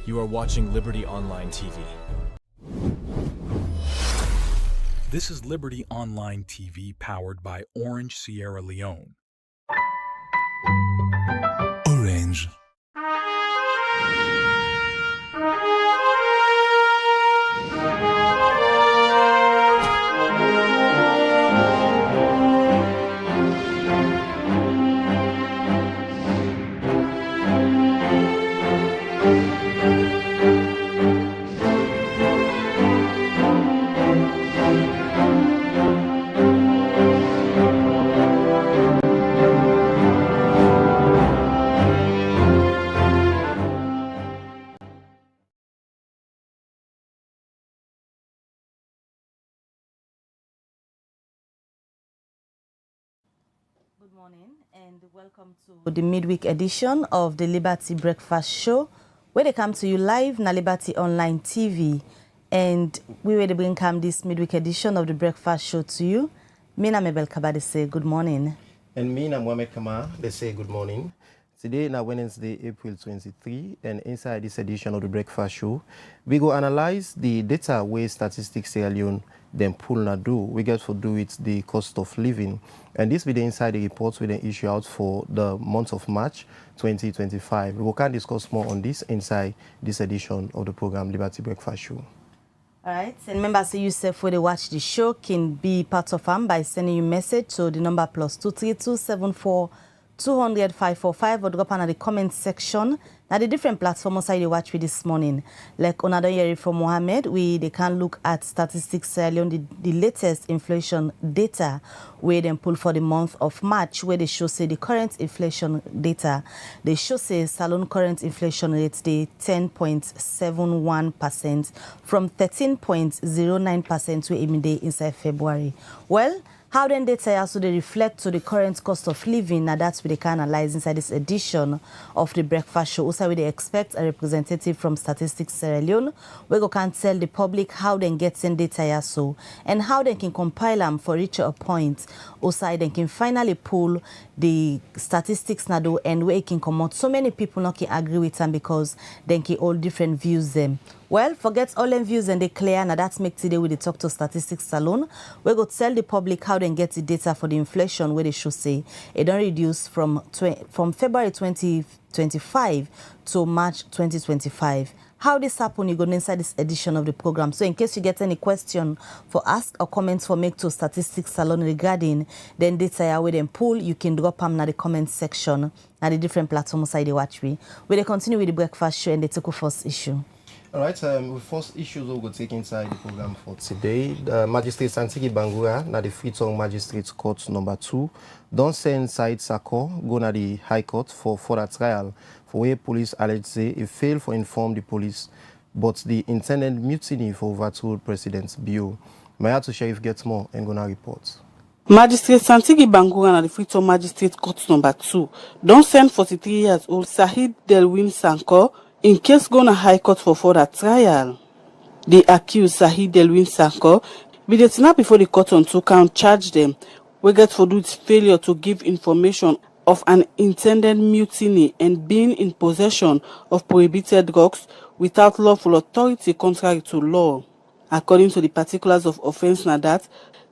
You are watching Liberty Online TV. This is Liberty Online TV powered by Orange Sierra Leone. Orange. Good morning and welcome to the midweek edition of the Liberty Breakfast Show, where they come to you live na Liberty Online TV. And we will bring come this midweek edition of the Breakfast Show to you. Mina Mebel Kabade say good morning. And me, Mohamed Kama, they say good morning. Today, na Wednesday, April 23, and inside this edition of the Breakfast Show, we go analyze the data where Statistics Sierra Leone then pull na do. We get to do with the cost of living. And this will be inside the reports we then issue out for the month of March 2025. We can discuss more on this inside this edition of the program Liberty Breakfast Show. All right, and remember, say yourself when they watch the show can be part of them by sending you message to the number +23274 200 545 or drop on the comment section. Now the different platforms I watch with this morning. Like another year from Mohammed, they can look at Statistics Sierra Leone, the latest inflation data where they pull for the month of March, where they show say the current inflation data. They show say Salon current inflation rate the 10.71% from 13.09% we aim day inside February. Well, how then data also they reflect to the current cost of living? Now that's what they can analyze inside this edition of the Breakfast Show. Also, they expect a representative from Statistics Sierra Leone. We can tell the public how they get in data so and how they can compile them for reach a point. Also, they can finally pull the statistics now do and where it can come out. So many people not can agree with them because they can all different views them. Well, forget all them views and they clear. Now that's make today with the Talk to Statistics Salon. We go tell the public how they get the data for the inflation where they should say it don't reduce from February 2025 to March 2025. How this happen, you go inside this edition of the program. So in case you get any question for ask or comments for make to Statistics Salon regarding then data where them pull, you can drop them in the comment section at the different platforms I they watch we. We continue with the Breakfast Show and the take first issue. All right, the first issues we'll go take inside the program for today. The Magistrate Santigi Bangura, na the Freetown Magistrates Court number 2, don't send Said Sako go na the High Court for further trial for where police allege say it failed for inform the police, but the intended mutiny for overthrow President Bio. Mayato Sheriff gets more and gonna report. Magistrate Santigi Bangura na the Freetown Magistrate Court number 2 don't send 43-year-old Sahid Delwin Sanko in case gonna High Court for further trial. The accused Sahid Delwin Sanko be detained before the court on 2-count charge them. We get for its failure to give information of an intended mutiny and being in possession of prohibited drugs without lawful authority contrary to law. According to the particulars of offense na that,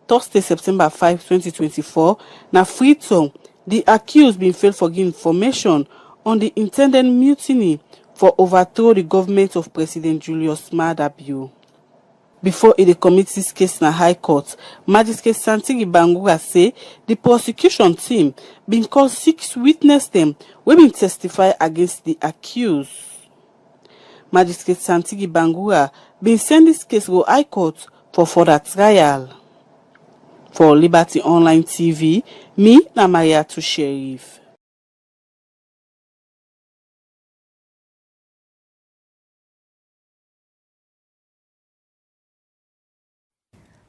Thursday, September 5, 2024, na Freetown, the accused been failed for giving information on the intended mutiny for overthrow the government of President Julius Maada Bio. Before it commits this case in High Court, Magistrate Santigi Bangura say the prosecution team been called 6 witnesses them who been testify against the accused. Magistrate Santigi Bangura been send this case to High Court for further trial. For Liberty Online TV, me na Mayato Sheriff.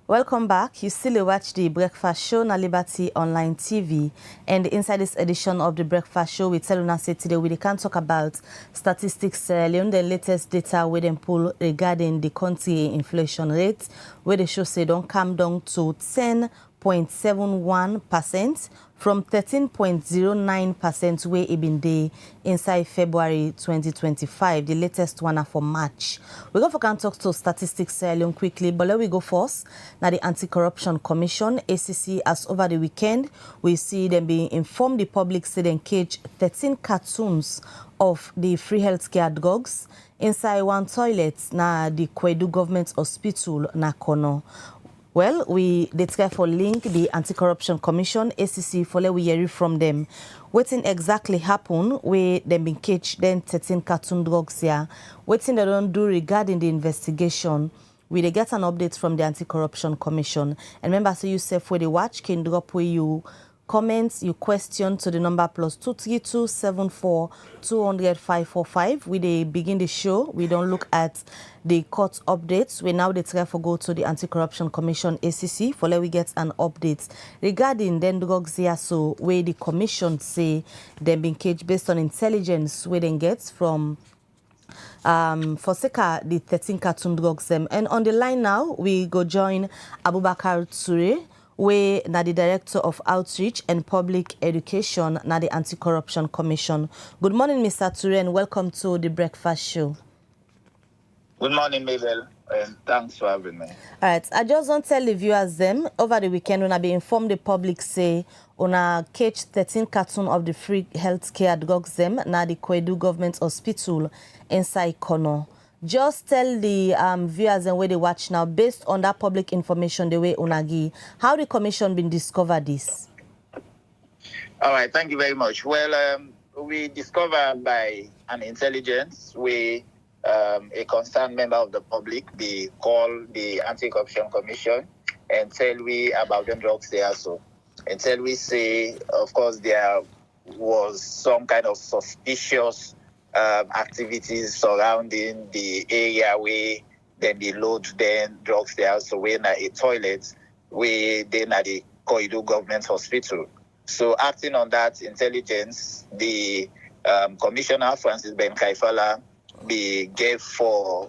Welcome back. You still watch the Breakfast Show on Liberty Online TV. And inside this edition of the Breakfast Show, we tell you say today we can talk about Statistics Sierra Leone, the latest data we then pull regarding the country inflation rate, where the show say don't come down to 13.71% from 13.09% where it been day inside February 2025. The latest one for March. We go for can talk to Statistics Sierra Leone quickly, but let we go first. Now the Anti-Corruption Commission, ACC, as over the weekend, we see them being informed the public say they cage 13 cartoons of the free healthcare drugs inside one toilet na the Kwedu Government Hospital na Kono. Well, they try for link the Anti-Corruption Commission, ACC, for let we hear from them. Waiting exactly happen where they been catch then 13 cartoon drugs here. Waiting they don't do regarding the investigation. We get an update from the Anti-Corruption Commission. And remember, so you say for the watch can drop where you comments, you question to the number +232 74 200 545. We they begin the show. We don't look at the court updates. We now try for go to the Anti-Corruption Commission ACC for let we get an update regarding then drugs here. So where the commission say they been caged based on intelligence where they get from Foseka the 13 cartoon drugs them. And on the line now we go join Abubakar Ture, where na the Director of Outreach and Public Education na the Anti-Corruption Commission. Good morning, Mr. Ture, and welcome to the Breakfast Show. Good morning, Mabel, and thanks for having me. All right, I just want to tell the viewers them over the weekend when I be informed the public say on a catch 13 carton of the free healthcare drugs them na the Kwedu Government Hospital inside Kono. Just tell the viewers and where they watch now, based on that public information the way Unagi, how the commission been discovered this? All right, thank you very much. Well, we discovered by an intelligence where a concerned member of the public be called the Anti-Corruption Commission and tell we about the drugs there also. And tell we say, of course, there was some kind of suspicious activities surrounding the area where then they load then drugs there. So we're in a toilet where then at the Koidu Government Hospital. So acting on that intelligence, the Commissioner Francis Ben Kaifala gave for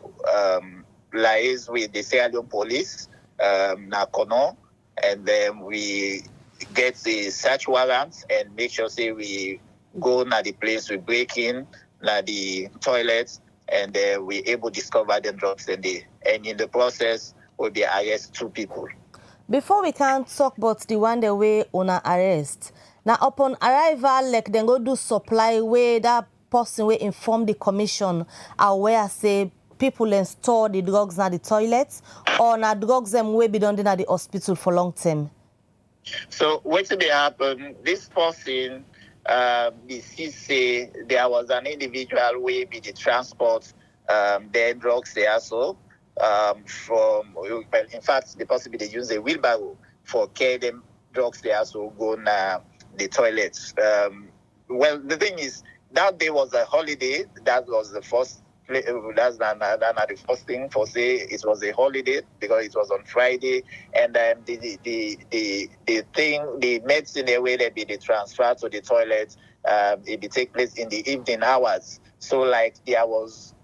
liaise with the Sierra Leone Police, Nakono, and then we get the search warrant and make sure say we go na the place, we break in na the toilet, and we able to discover the drugs and in the process we'll be arrest 2 people. Before we can talk about the one the way on arrest, now upon arrival, like then go do supply where that person will inform the commission where say people and store the drugs na the toilets or na drugs them will be done in the hospital for long term. So what did happen? This person the say there was an individual way be the transport their drugs there so from well, in fact the person they use a wheelbarrow for carry them drugs there so go na the toilets. Well, the thing is that day was a holiday. That was the first. That's not the first thing for say it was a holiday because it was on Friday, and then the thing, the medicine the way they be the transfer to the toilet, it be take place in the evening hours. So like there was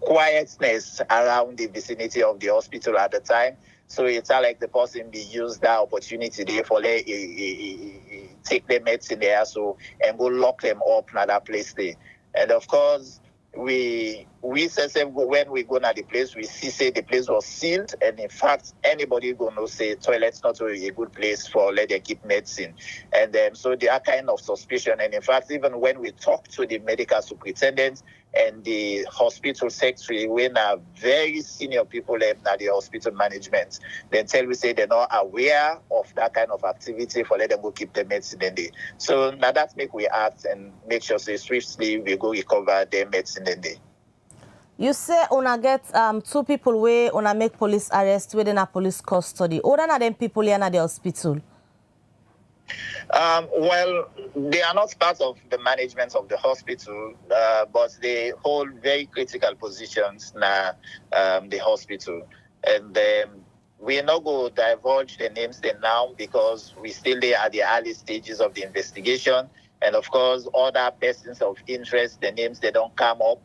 quietness around the vicinity of the hospital at the time. So it's like the person be used that opportunity there for take the medicine there so and go lock them up in that place there. And of course we say when we go to the place, we see say the place was sealed, and in fact anybody gonna say toilet's not a good place for let them keep medicine. And so there are kind of suspicion, and in fact even when we talk to the medical superintendent and the hospital secretary, when are very senior people at the hospital management, then tell we say they're not aware of that kind of activity for let them go keep the medicine in there. So now that make we act and make sure say swiftly we go recover their medicine in there. You say una get 2 people where una make police arrest within a police custody. Other than them people here at the hospital? Well, they are not part of the management of the hospital, but they hold very critical positions in the hospital. And we are not going to divulge the names there now because we still there at the early stages of the investigation. And of course, other persons of interest, the names they don't come up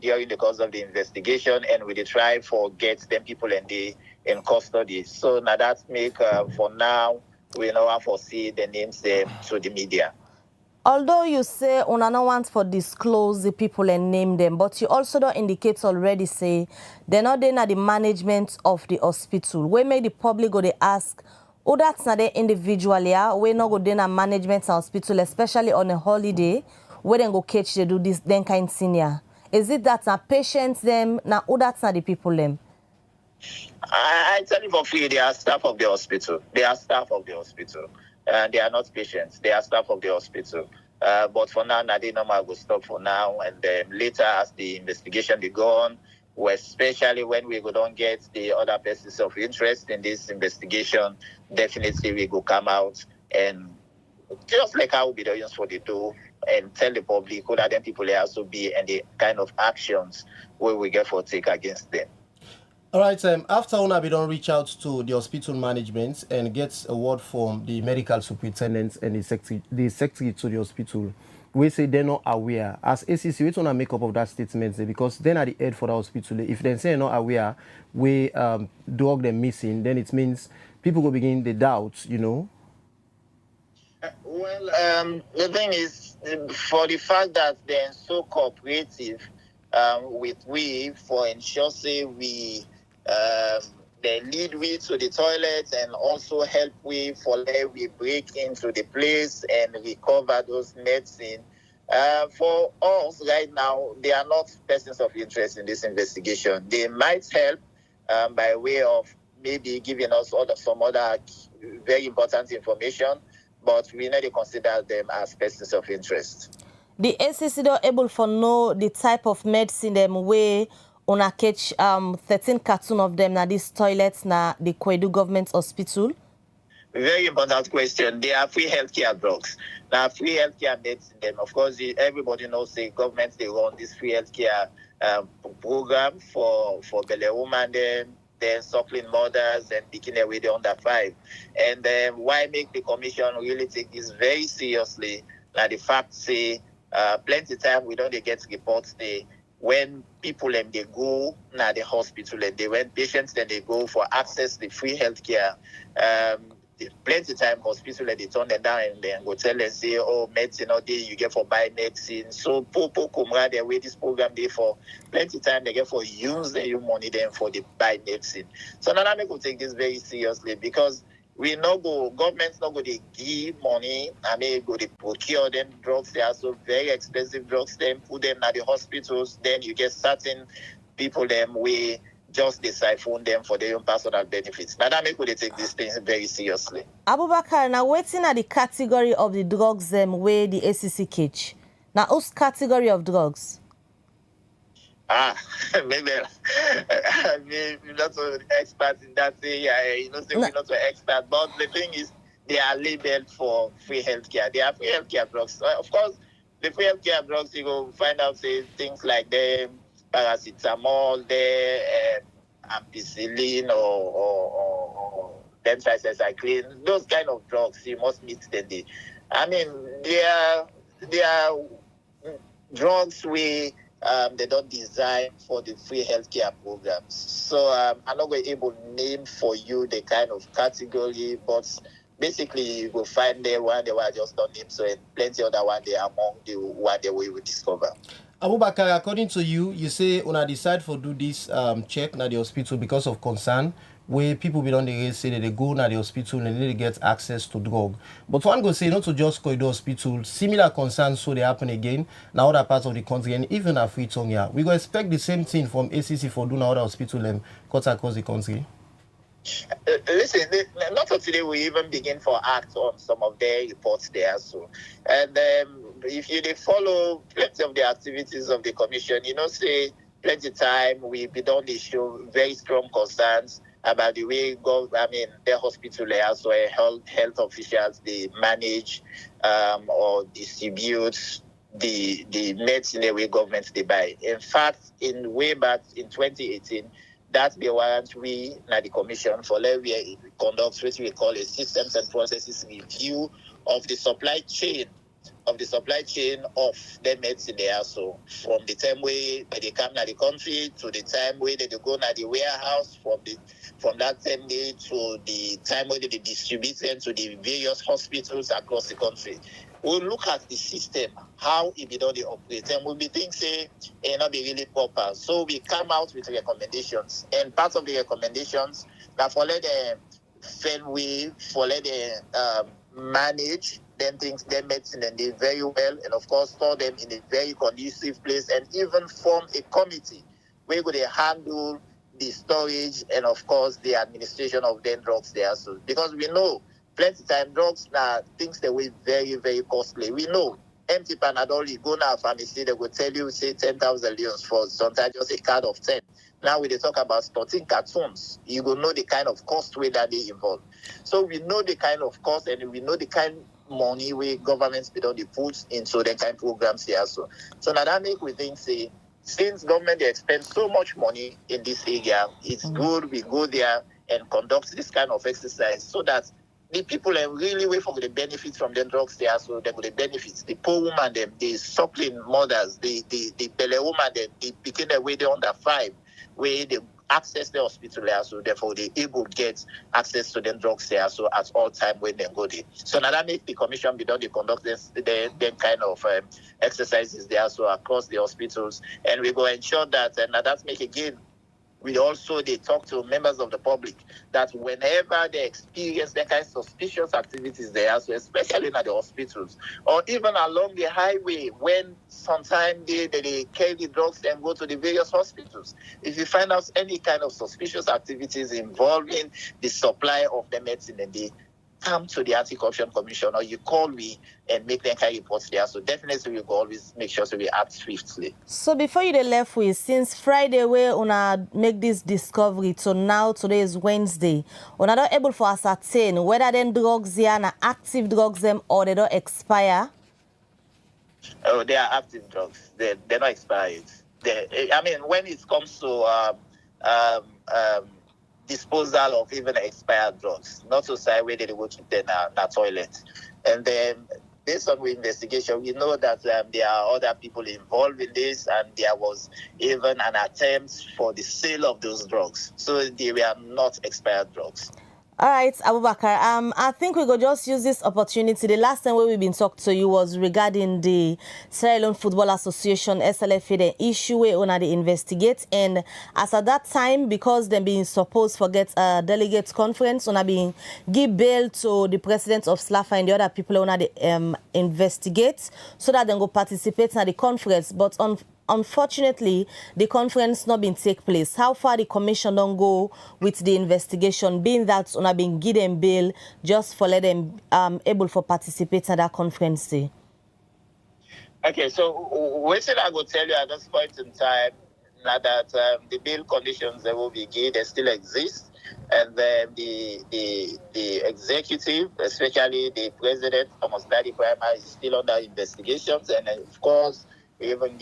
during the course of the investigation, and we try for get them people in custody. So now that make for now we now foresee the names to the media. Although you say una no want for disclose the people and name them, but you also don't indicate already say they're not there at the management of the hospital. We make the public go they ask, oh that's not the individual here, we not go there at management hospital, especially on a holiday, where then go catch they do this then kind senior. Is it that na patients them, now oh that's not the people them? I tell you for free, they are staff of the hospital. They are staff of the hospital. They are not patients. They are staff of the hospital. But for now, they normal will stop for now. And then later, as the investigation be gone, especially when we don't get the other persons of interest in this investigation, definitely we will come out and just like how we do for the do and tell the public who that them people also be and the kind of actions where we get for take against them. All right, after una we don't reach out to the hospital management and get a word from the medical superintendent and the secretary to the hospital, we say they're not aware. As ACC, we don't make up of that statement because then at the head for the hospital, if they say not aware, we dog them missing, then it means people will begin the doubts, you know. Well, the thing is, for the fact that they're so cooperative with we for ensuring we they lead we to the toilet and also help we for let we break into the place and recover those medicine. For us right now, they are not persons of interest in this investigation. They might help by way of maybe giving us some other very important information, but we need to consider them as persons of interest. The ACC don't able for know the type of medicine them way una catch 13 carton of them na these toilets na the Kwedu government hospital? Very important question. They are free healthcare drugs. Now, free healthcare medicine, them. Of course, everybody knows the government, they run this free healthcare program for belly women, then suckling mothers and picking away the under 5. And why make the commission really take this very seriously? Now, the fact say, plenty time we don't get reports they when people and they go now the hospital and they when patients then they go for access to free healthcare. Plenty time hospital and they turn them down and then go tell and say, oh, medicine all day you get for buy medicine. So popo kumra they way this program they for plenty time they get for use their money then for the buy medicine. So now I could take this very seriously because we no go governments not go to give money. I mean go to procure them drugs. They are so very expensive drugs. Then put them at the hospitals. Then you get certain people them we just they siphon them for their own personal benefits. Now that make we take these things very seriously. Abubakar, now waiting at the category of the drugs them where the ACC catch. Now whose category of drugs? Maybe I'm not so expert in that area. You know, say we're not so expert. But the thing is, they are labeled for free healthcare. They are free healthcare drugs. Of course, the free healthcare drugs, you go find out say things like the paracetamol, the ampicillin or tetracycline. Those kind of drugs, you must meet them. I mean, they are drugs we. They don't design for the free healthcare programs. So I'm not going to be able to name for you the kind of category, but basically you will find the one they were just not named, so and plenty other one they are among the one that we will discover. Abubakar, according to you, you say una decide for do this check na the hospital because of concern where people be on the say that they go na the hospital and they get access to drug. But one go say not to just go to the hospital, similar concerns so they happen again now other parts of the country and even a free tongue here. We go expect the same thing from ACC for doing other hospital and cut across the country. Listen, not until today we even begin for act on some of their reports there. So, and if you follow plenty of the activities of the commission, you know, say plenty time we don't show very strong concerns about the way their hospital also health officials they manage or distribute the medicine the way governments they buy. In fact, in way back in 2018. That's the warrant we na the commission for we conduct what we call a systems and processes review of the supply chain of the supply chain of the medicine there. So from the time where they come to the country to the time where they go to the warehouse, from that same day to the time where they distribute them to the various hospitals across the country. We'll look at the system, how it be done, the operate, and we'll be thinking, say, it not be really proper. So we come out with recommendations, and part of the recommendations that for let them way, for let them manage them things, them medicine, and they very well, and of course store them in a very conducive place, and even form a committee where they handle the storage and of course the administration of them drugs there. So because we know plenty time drugs now things that were very, very costly. We know empty Panadol, you go now pharmacy, they will tell you say 10,000 leons for sometimes just a card of 10. Now when they talk about 14 cartons, you will know the kind of cost way that they involve. So we know the kind of cost and we know the kind of money where governments be done the put into the kind of programs here. So now that make we think say since government they spend so much money in this area, it's good we go there and conduct this kind of exercise so that the people are really wait for the benefits from the drugs there, so they will benefits. The poor woman, them, the suckling mothers, the belly woman, the picking their way they under 5, where they access the hospital there, so therefore they able to get access to the drugs there, so at all time when they go there. So now that make the commission be done, they conduct them kind of exercises there, so across the hospitals, and we go ensure that, and now that's make again. We also they talk to members of the public that whenever they experience that kind of suspicious activities there, so especially in the hospitals or even along the highway, when sometimes they carry the drugs and go to the various hospitals. If you find out any kind of suspicious activities involving the supply of the medicine, and they come to the Anti-Corruption Commission or you call me and make them kind of reports there. So definitely we will always make sure so we act swiftly. So before you left with, since Friday we una make this discovery, so now today is Wednesday, una not able for ascertain whether them drugs here are active drugs them or they don't expire? Oh, they are active drugs. They're not expired. I mean, when it comes to disposal of even expired drugs, not to say where they will keep them in a toilet. And then based on the investigation, we know that there are other people involved in this, and there was even an attempt for the sale of those drugs. So they were not expired drugs. All right, Abubakar, I think we could just use this opportunity. The last time we've been talking to you was regarding the Sierra Leone Football Association, SLFA, the issue where they investigate. And as at that time, because they're being supposed to get a delegates conference, being give bail to the president of SLAFA and the other people they investigate so that they go participate in the conference. But unfortunately, the conference not been take place. How far the commission don't go with the investigation, being that una been given bail just for let them able for participate in that conference? Okay, so what I will tell you at this point in time now that the bail conditions that will be given, they still exist, and then the executive, especially the president, Thomas Daddy Primary, is still under investigations, and of course even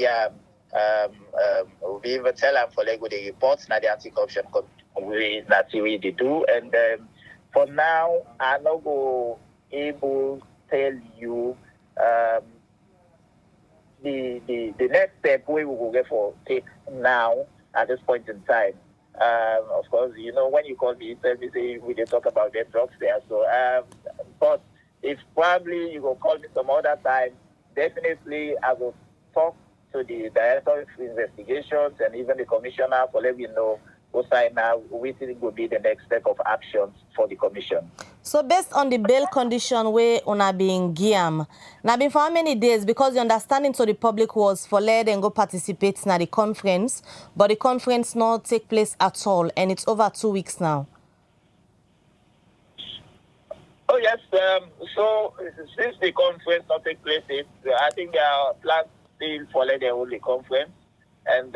we even tell them for Lego the reports now the anti-corruption that we do, and for now I'm not go able to tell you the next step we will get for take now at this point in time. Of course, you know, when you call me, you say we did talk about the drugs there. So, but if probably you will call me some other time, definitely I will talk to the director of investigations and even the commissioner for let me know what side now we think will be the next step of actions for the commission. So based on the bail condition where una being giam, now been for how many days? Because the understanding to the public was for let them go participate in the conference, but the conference not take place at all, and it's over 2 weeks now. Oh yes, so since the conference not take place, I think there are plans still for let them hold the conference, and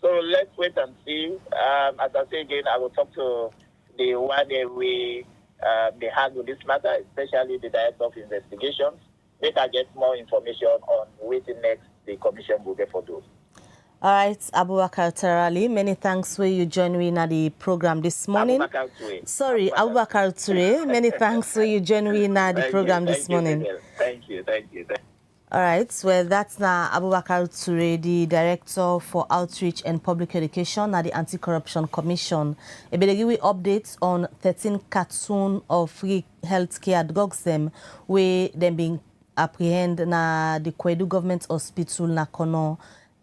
so let's wait and see. As I say again, I will talk to the one way they handle this matter, especially the director of investigations. They can get more information on waiting next the commission will get for those. All right, Abubakar Terali, many thanks for you joining at the program this morning. Sorry, Abubakar Ture, many thanks for you joining at the program this morning. Thank you. All right, well, that's now Abubakar Ture, the Director for Outreach and Public Education at the Anti-Corruption Commission. A bit give updates on 13 cartoon of free healthcare drugs them where them being apprehended na the Kwedu Government Hospital na Kono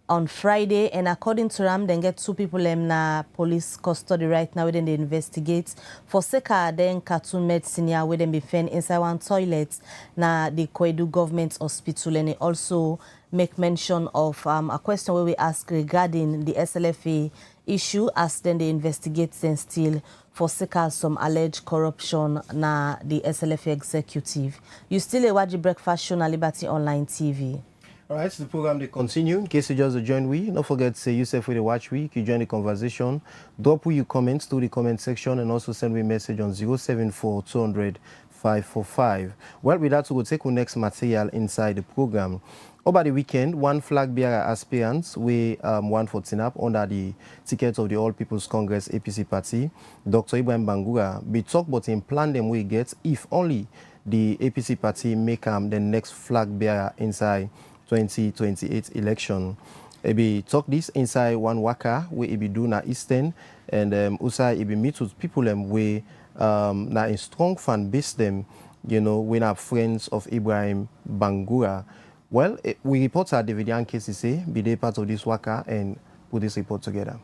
on Friday, and according to them, then get 2 people in police custody right now. Then they investigate for Seka then cartoon medicine where they be found inside one toilet na the Kwedu Government Hospital, and they also make mention of a question where we ask regarding the SLFA issue as then they investigate then still for Seka some alleged corruption na the SLFA executive. You still watch the breakfast show na Liberty Online TV. All right, so the program they continue. In case you just join we, don't forget to say yourself with the watch week. You join the conversation. Drop your comments to the comment section and also send me a message on 074 200 545. Well, with that, we will take our next material inside the program. Over the weekend, one Flagbearer aspirants we won for TINAP under the ticket of the All People's Congress APC party. Dr. Ibrahim Bangura be talk about him plan them we get if only the APC party make the next Flagbearer inside 2028 election. Ebi talk this inside one waka where ebi do na Eastern, and also ebi meet with people we na a strong fan base them, you know, we are friends of Ibrahim Bangura. Well, we report our David Young case say be they part of this waka and put this report together.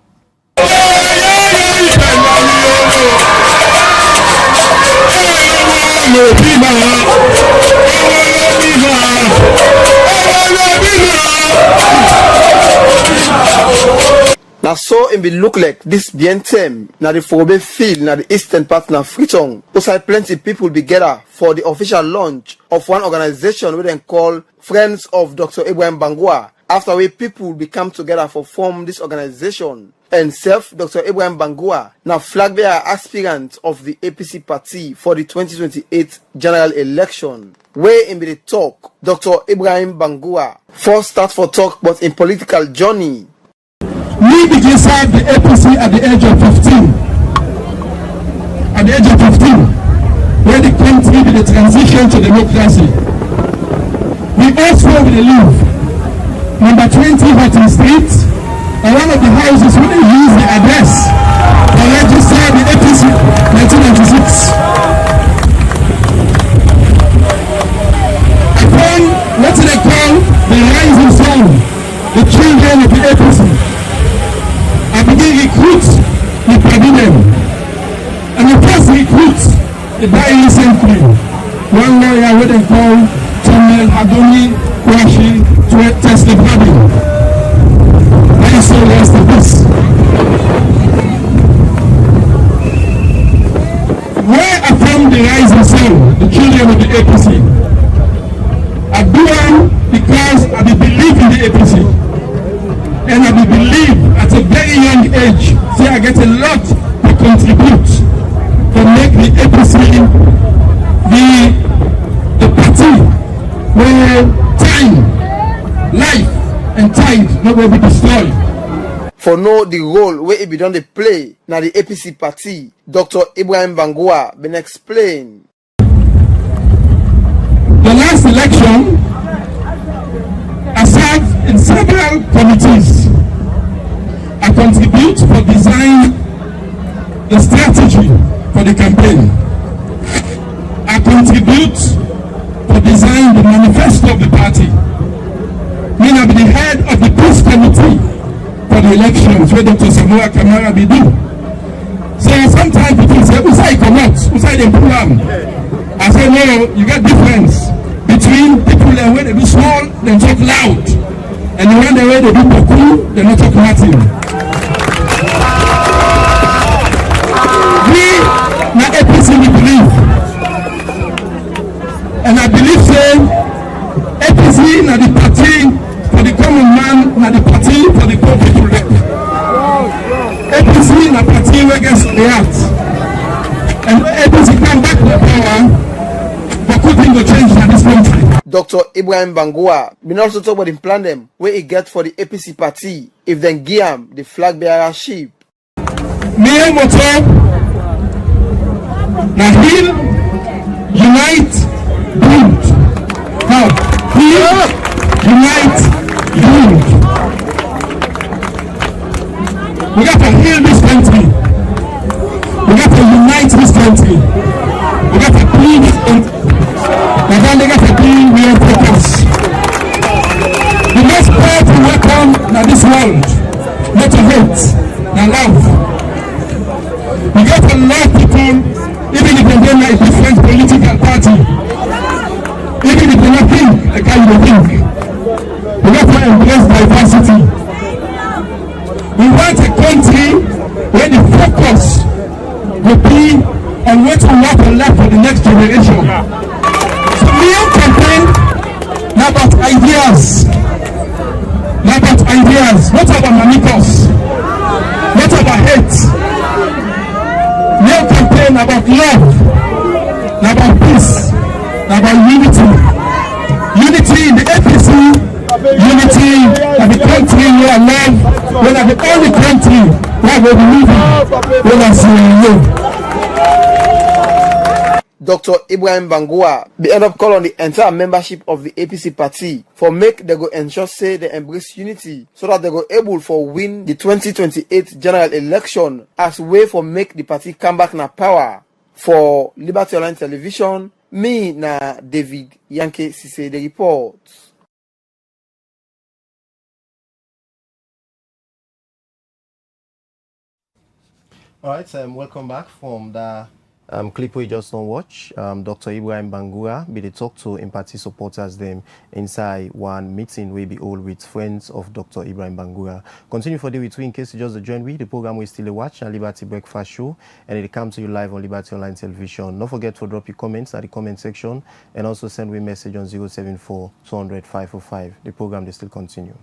Now so it be look like this BNTM now the Fobe field now the eastern part now Freetown. Also plenty people be gather for the official launch of one organization we then call Friends of Dr. Ibrahim Bangura. After we people will come together for form this organization. And self Dr. Ibrahim Bangura now Flagbearer aspirant of the APC party for the 2028 general election. Where in the talk, Dr. Ibrahim Bangura first start for talk but in political journey. We began serve the APC at the age of 15. At the age of 15, when the country did the transition to democracy. We also will live number 20 Hutton Street, and one of the houses we use the address to register the APC 1996. Upon what they call the rising sun, the children of the APC. I begin recruit the pavilion. And the first recruit, the very recently, one lawyer what they call Samuel Adoni Kwashi to test the pavilion. That is so rest of this. Where I found the rising sun, the children of the APC, I do one because I believe in the APC. And I believe at a very young age, say I get a lot to contribute to make the APC the party where time, life, and tide not going to be destroyed. For know the role where it be done they play now the APC party, Dr. Ibrahim Bangura been explained. The last election, I served in several committees. I contribute for design the strategy for the campaign. I contribute for design the manifesto of the party. I be the head of the peace committee for the elections where Dr. Samoa Kamara be do. So sometimes people say, who say come out? Who say they pull am? I say no, you got difference between people that when they be small, they talk loud. And the one that way they do boku, they not talk nothing. We na APC we believe. And I believe say APC na the party for the common man, na the party for the poor people. APC na party where gets react. And APC come back to the power, but good thing to change in this country. Dr. Ibrahim Bangua been also talk about the plan them where he get for the APC party if then give him the flag bearer ship. Mayor Motor, Nahil, Unite, Build. Now, Build, Unite, Build. We got to heal this country. We got to unite this country. We got to build this country. And then they got to be real focus. The most powerful weapon in this world, not to hate, and love. We got to love people, even if they don't like different political party. Even if they don't think like how you think. We got to embrace diversity. We want a country where the focus will be on what we want to left for the next generation. So Leone campaign, not about ideas. Not about ideas. Not about mamikos. Not about hate. Leone campaign about love. Not about peace. Not about unity. Unity in the APC. Unity of the country we are love. We are the only country where we will live. We are Sierra Leone. Dr. Ibrahim Bangua be end up call on the entire membership of the APC party for make they go ensure say they embrace unity so that they go able for win the 2028 general election as way for make the party come back na power. For Liberty Online Television, me na David Yankee Sise the report. All right, welcome back from the clip we just don't watch. Dr. Ibrahim Bangura be the talk to in party supporters them inside one meeting we be all with friends of Dr. Ibrahim Bangura. Continue for the with in case you just join we. The program we still watch and Liberty Breakfast Show and it comes to you live on Liberty Online Television. Don't forget to drop your comments at the comment section and also send me a message on 074 200 545. The program they still continue.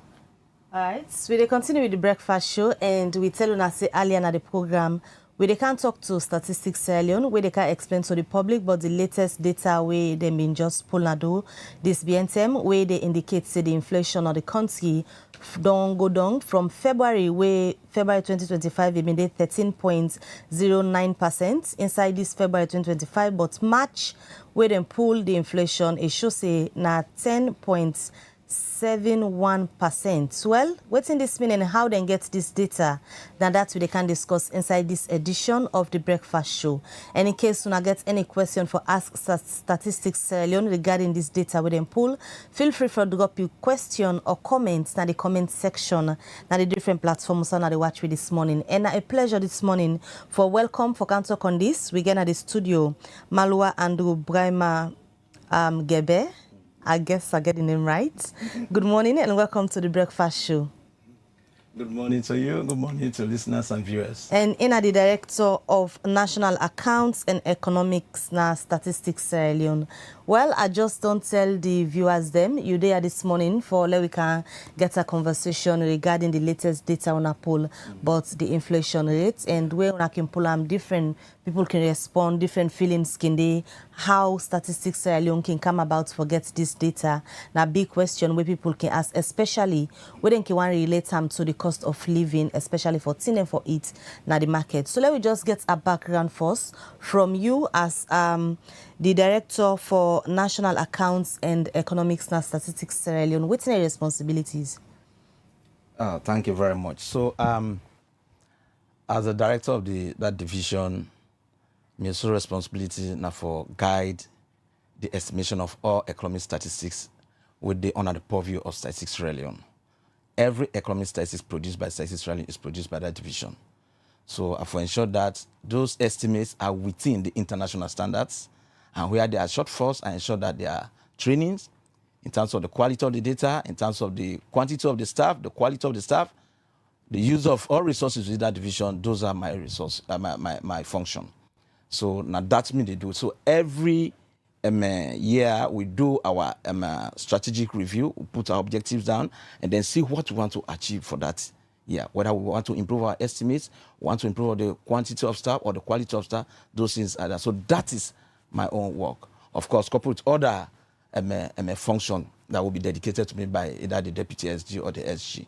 All right, so we continue with the breakfast show and we tell you say earlier in the program where they can talk to Statistics Sierra Leone, where they can explain to the public but the latest data where they been just pull na do this BNTM where they indicate say the inflation of the country don't go down from February where February 2025 it been 13.09% inside this February 2025 but March where they pull the inflation it should say na 10.71%. Well, what's in this mean and how they get this data? Now that's what they can discuss inside this edition of the breakfast show. And in case you get any question for Ask Statistics Sierra Leone regarding this data we then pull, feel free to drop your question or comments in the comment section now the different platforms on the watch with this morning. And a pleasure this morning for welcome for can talk on this. We get at the studio Malua Andrew Brahma Gebe. I guess I get the name right. Good morning and welcome to the breakfast show. Good morning to you. Good morning to listeners and viewers. And Ina, the Director of National Accounts and Economics na Statistics Sierra Leone. Well, I just don't tell the viewers them. You there this morning for we can get a conversation regarding the latest data on a poll about the inflation rate and where we can pull them different people can respond, different feelings can they, how Statistics Sierra Leone can come about to get this data. Now big question where people can ask, especially when they can want to relate them to the cost of living, especially for teen and for it now the market. So let me just get a background first from you as the Director for National Accounts and Economics and Statistics Sierra Leone. What's your responsibilities? Thank you very much. So, as a director of that division, my sole responsibility now for guide the estimation of all economic statistics with the under the purview of Statistics Sierra Leone. Every economic statistics produced by Statistics Sierra Leone is produced by that division. So, I for ensure that those estimates are within the international standards. And where there are shortfalls, I ensure that there are trainings in terms of the quality of the data, in terms of the quantity of the staff, the quality of the staff, the use of all resources within that division. Those are my resource, my function. So now that's me they do. So every year we do our strategic review, we put our objectives down, and then see what we want to achieve for that year. Whether we want to improve our estimates, want to improve the quantity of staff or the quality of staff, those things are there. So that is my own work. Of course, coupled with other function that will be dedicated to me by either the deputy SG or the SG.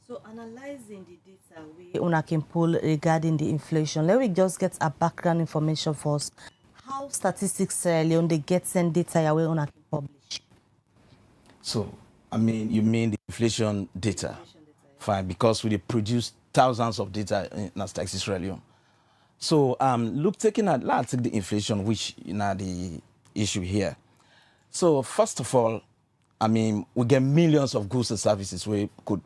So analyzing the data we una can pull regarding the inflation, let me just get a background information for us. How Statistics Sierra Leone they get send data we una can publish? So, I mean, you mean the inflation data? Fine, because we produce thousands of data in Statistics Sierra Leone. So, look, let's take the inflation, which the issue here. So, first of all, I mean, we get millions of goods and services we could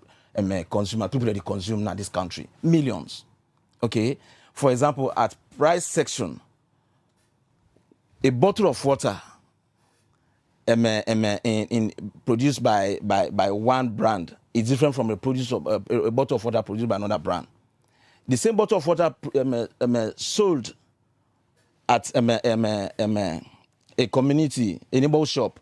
consume, people that consume in this country. Millions. Okay? For example, at price section, a bottle of water produced by one brand is different from a bottle of water produced by another brand. The same bottle of water sold at a community, a neighborhood shop,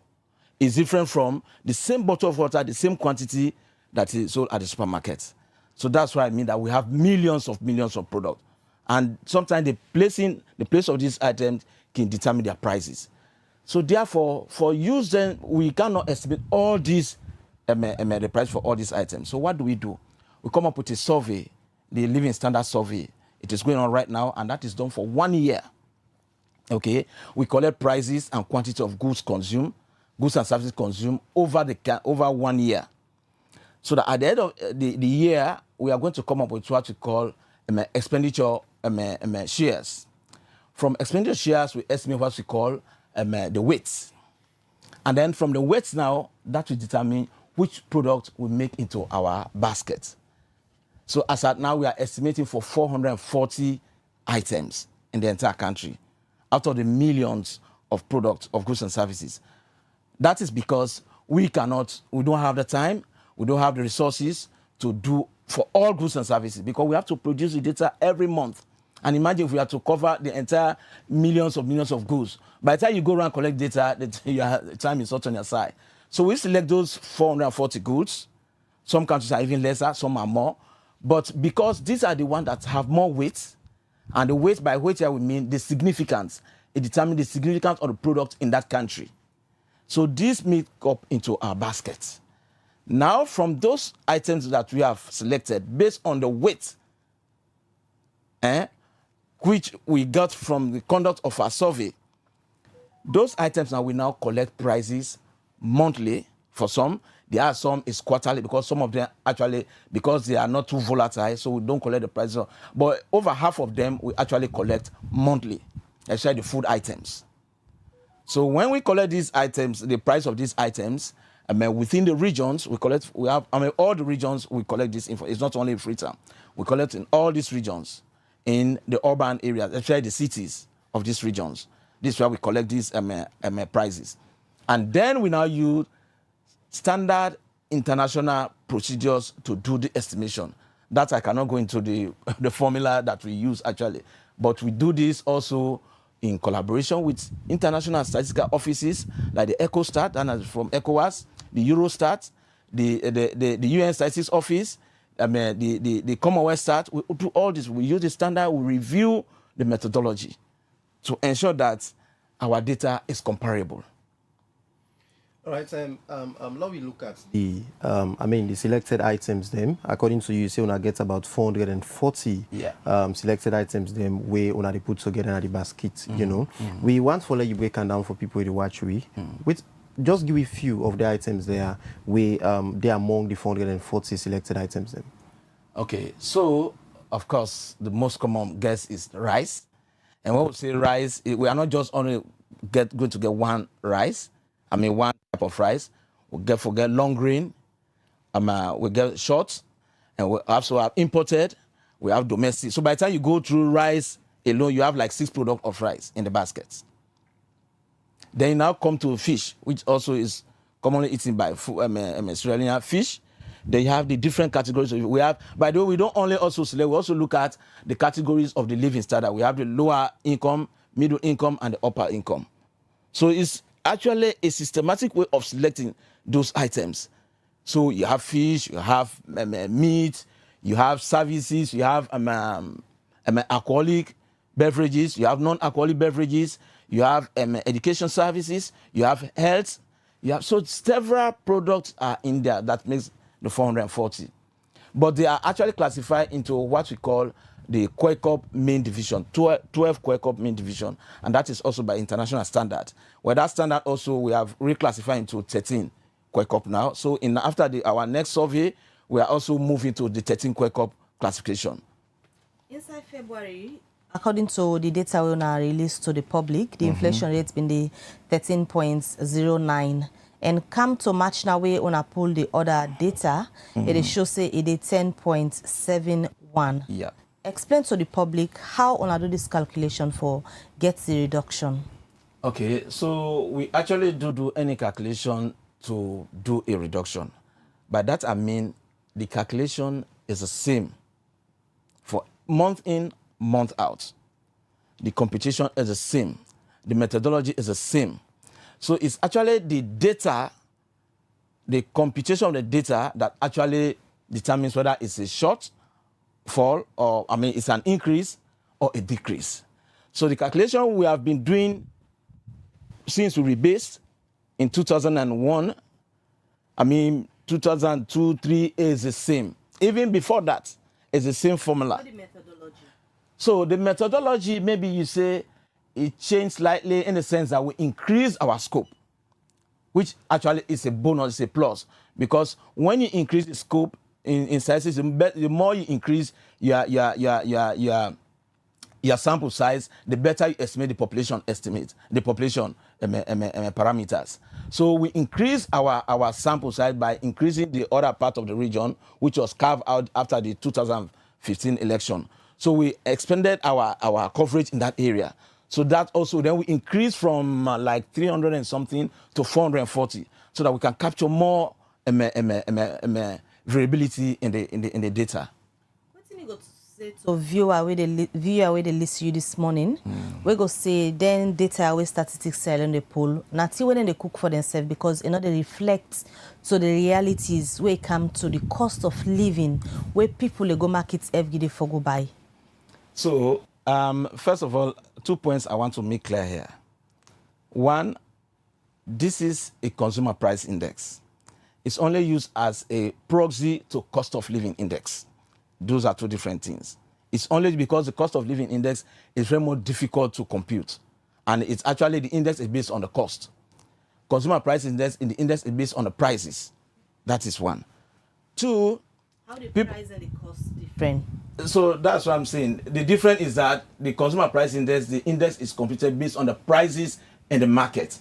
is different from the same bottle of water, the same quantity that is sold at the supermarket. So that's why I mean that we have millions of products. And sometimes the place of these items can determine their prices. So therefore, for use then, we cannot estimate all these, the price for all these items. So what do? We come up with a survey, the Living Standard Survey. It is going on right now, and that is done for 1 year. Okay, we collect prices and quantity of goods and services consumed over 1 year. So that at the end of the year, we are going to come up with what we call expenditure shares. From expenditure shares, we estimate what we call the weights. And then from the weights now, that will determine which product we make into our basket. So as at now, we are estimating for 440 items in the entire country out of the millions of products, of goods and services. That is because we don't have the time, we don't have the resources to do for all goods and services, because we have to produce the data every month. And imagine if we have to cover the entire millions of goods. By the time you go around and collect data, the time is not on your side. So we select those 440 goods. Some countries are even lesser, some are more. But because these are the ones that have more weight, and the weight by weight here we mean the significance. It determines the significance of the product in that country. So these make up into our basket. Now from those items that we have selected based on the weight, which we got from the conduct of our survey, those items now we now collect prices monthly for some. There are some is quarterly, because some of them actually, because they are not too volatile, so we don't collect the prices. But over half of them we actually collect monthly, especially the food items. So when we collect these items, the price of these items, within the regions, all the regions we collect this info. It's not only in Freetown. We collect in all these regions, in the urban areas, especially the cities of these regions. This is where we collect these prices. And then we now use standard international procedures to do the estimation. That I cannot go into the formula that we use actually. But we do this also in collaboration with international statistical offices like the ECOSTAT, and from ECOWAS, the Eurostat, the UN Statistics Office, the Commonwealth Stat. We do all this. We use the standard, we review the methodology to ensure that our data is comparable. All right, now we look at the selected items them. According to you say una get about 440 selected items them where una they put together in the basket, you know. We want to let you break down for people to watch with just give a few of the items there where they are among the 440 selected items them. Okay, so of course the most common guess is rice. And when we say rice, we are not just only going to get one rice. One type of rice. We get long grain. We get short, and we also have imported. We have domestic. So by the time you go through rice alone, you have like 6 products of rice in the baskets. Then you now come to fish, which also is commonly eaten by Sierra Leonean fish. They have the different categories. We have, by the way, we don't only also select. We also look at the categories of the living standard. We have the lower income, middle income, and the upper income. So it's actually a systematic way of selecting those items. So you have fish, you have meat, you have services, you have alcoholic beverages, you have non-alcoholic beverages, you have education services, you have health, Yeah, so several products are in there that makes the 440. But they are actually classified into what we call the Quaker main division, 12 Quaker main division, and that is also by international standard. Where that standard also we have reclassified into 13 Quaker now. So after our next survey, we are also moving to the 13 Quaker classification. Inside February, according to the data we now released to the public, the inflation rate's been the 13.09. And come to March now, we on pull the other data, it shows say it is 10.71. Yeah. Explain to the public how on do this calculation for get the reduction. Okay, so we actually do any calculation to do a reduction. By that I mean the calculation is the same for month in, month out. The computation is the same. The methodology is the same. So it's actually the data, the computation of the data that actually determines whether it's a shortfall or, it's an increase or a decrease. So the calculation we have been doing since we rebased in 2001, 2002, 3 is the same. Even before that, it's the same formula. What the methodology? So the methodology, maybe you say, it changed slightly in the sense that we increase our scope, which actually is a bonus, it's a plus. Because when you increase the scope in sizes, the more you increase your sample size, the better you estimate the population parameters. So we increase our sample size by increasing the other part of the region, which was carved out after the 2015 election. So we expanded our coverage in that area. So that also, then we increased from like 300 and something to 440, so that we can capture more variability in the data. What you got to say to viewer where they list you this morning? We go say then data where statistics sell in the poll. Not when they cook for themselves, because they reflect to the realities where it come to the cost of living where people they go markets every day for go buy. So first of all, 2 points I want to make clear here. One, this is a consumer price index. It's only used as a proxy to cost of living index. Those are two different things. It's only because the cost of living index is very more difficult to compute. And it's actually, the index is based on the cost. Consumer price index, in the index is based on the prices. That is one. Two, how the price and the cost different? So that's what I'm saying. The difference is that the consumer price index, the index is computed based on the prices in the market.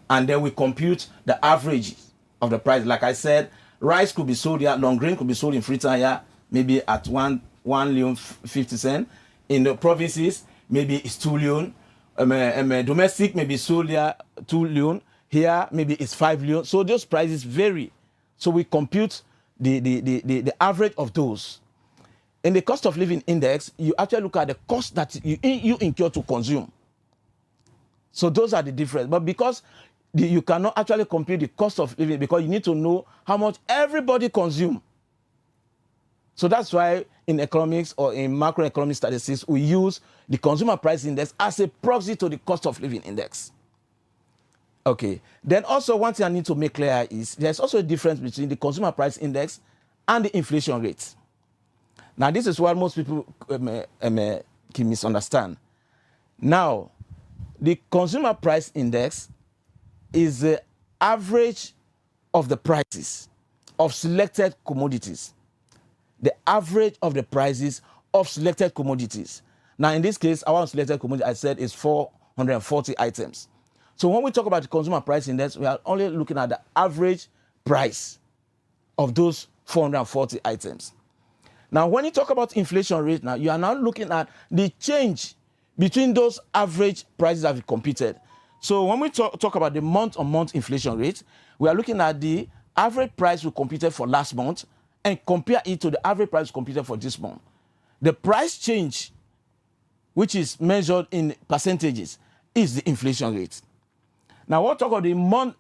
And then we compute the average of the price. Like I said, rice could be sold here, long grain could be sold in Freetown here, maybe at 1 Leone 50 cents. In the provinces, maybe it's 2 Leone. Domestic maybe sold here 2 Leone. Here, maybe it's 5 Leone. So those prices vary. So we compute the average of those. In the cost of living index, you actually look at the cost that you incur to consume. So those are the difference. But because you cannot actually compute the cost of living, because you need to know how much everybody consume. So that's why in economics or in macroeconomic statistics, we use the consumer price index as a proxy to the cost of living index. Okay. Then also one thing I need to make clear is there's also a difference between the consumer price index and the inflation rate. Now, this is what most people can misunderstand. Now, the consumer price index is the average of the prices of selected commodities. The average of the prices of selected commodities. Now, in this case, our selected commodity, I said, is 440 items. So when we talk about the consumer price index, we are only looking at the average price of those 440 items. Now, when you talk about inflation rate, now you are now looking at the change between those average prices that we computed. So when we talk about the month-on-month inflation rate, we are looking at the average price we computed for last month and compare it to the average price computed for this month. The price change, which is measured in percentages, is the inflation rate. Now, we'll talk about the month.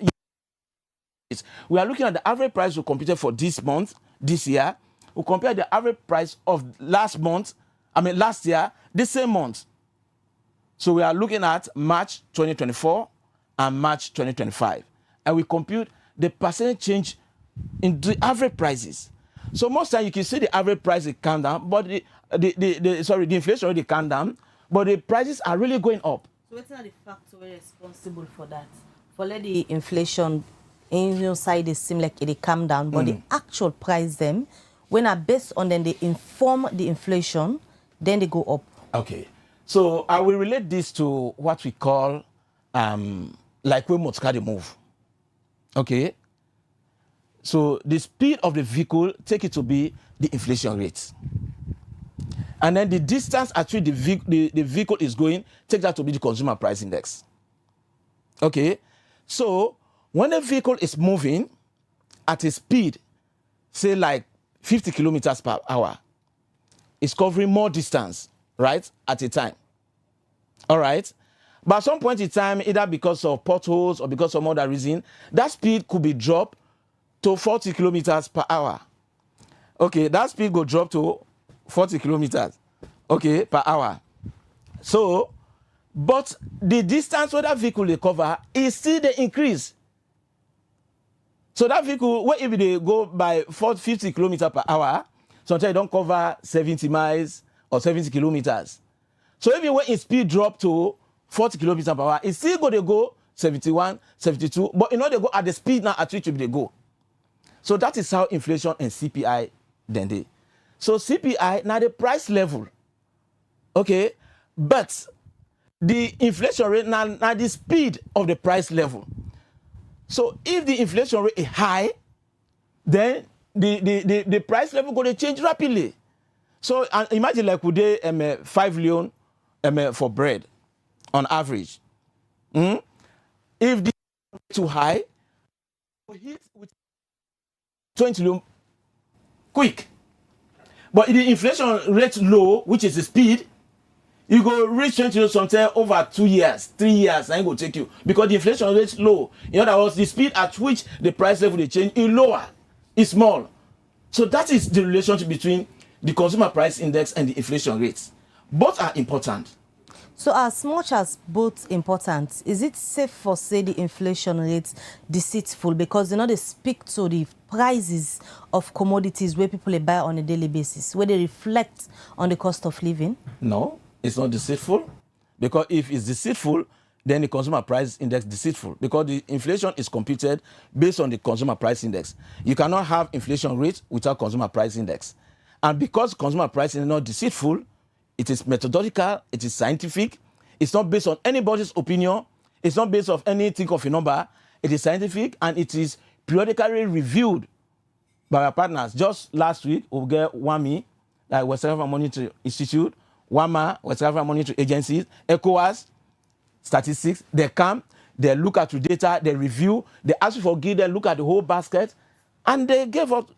We are looking at the average price we computed for this month, this year. We compare the average price of last year, the same month. So we are looking at March 2024 and March 2025. and we compute the percentage change in the average prices. So most times you can see the average price is calm down, but the inflation already calm down, but the prices are really going up. So what's the factor responsible for that? For let the inflation inside it seem like it calm down, but the actual price them, when are based on then they inform the inflation, then they go up. Okay. So I will relate this to what we call like when motor move. Okay. So the speed of the vehicle, take it to be the inflation rate. And then the distance at which the vehicle is going, take that to be the consumer price index. Okay. So when a vehicle is moving at a speed, say like 50 kilometers per hour, it's covering more distance, right, at a time. All right. But at some point in time, either because of potholes or because of some other reason, that speed could be dropped to 40 kilometers per hour. Okay, that speed will drop to 40 kilometers, okay, per hour. So, but the distance where that vehicle they cover is still the increase. So that vehicle, where if they go by 50 kilometers per hour, sometimes they don't cover 70 miles or 70 kilometers. So even when its speed drop to 40 kilometers per hour, it's still going to go 71, 72, but you know they go at the speed now at which they go. So that is how inflation and CPI then they. So CPI, now the price level, okay, but the inflation rate, now the speed of the price level. So if the inflation rate is high, then the price level going to change rapidly. So imagine like we did 5 Leone for bread on average. If the is too high, we hit with 20 Leone quick. But if the inflation rate low, which is the speed, you go reach 20 Leone sometime over 2 years, 3 years, and it will take you. Because the inflation rate is low. In other words, the speed at which the price level they change is lower, is small. So that is the relationship between the consumer price index and the inflation rates. Both are important. So as much as both important, is it safe for say the inflation rates deceitful because you know they speak to the prices of commodities where people buy on a daily basis, where they reflect on the cost of living? No, it's not deceitful, because if it's deceitful, then the consumer price index deceitful, because the inflation is computed based on the consumer price index. You cannot have inflation rate without consumer price index. And because consumer price is not deceitful, it is methodological, it is scientific, it's not based on anybody's opinion, it's not based on anything of a number, it is scientific, and it is periodically reviewed by our partners. Just last week, we get WAMI, like West African Monetary Institute, WAMA, West African Monetary Agencies, ECOWAS, statistics. They come, they look at the data, they review, they ask you for give, they look at the whole basket, and they gave up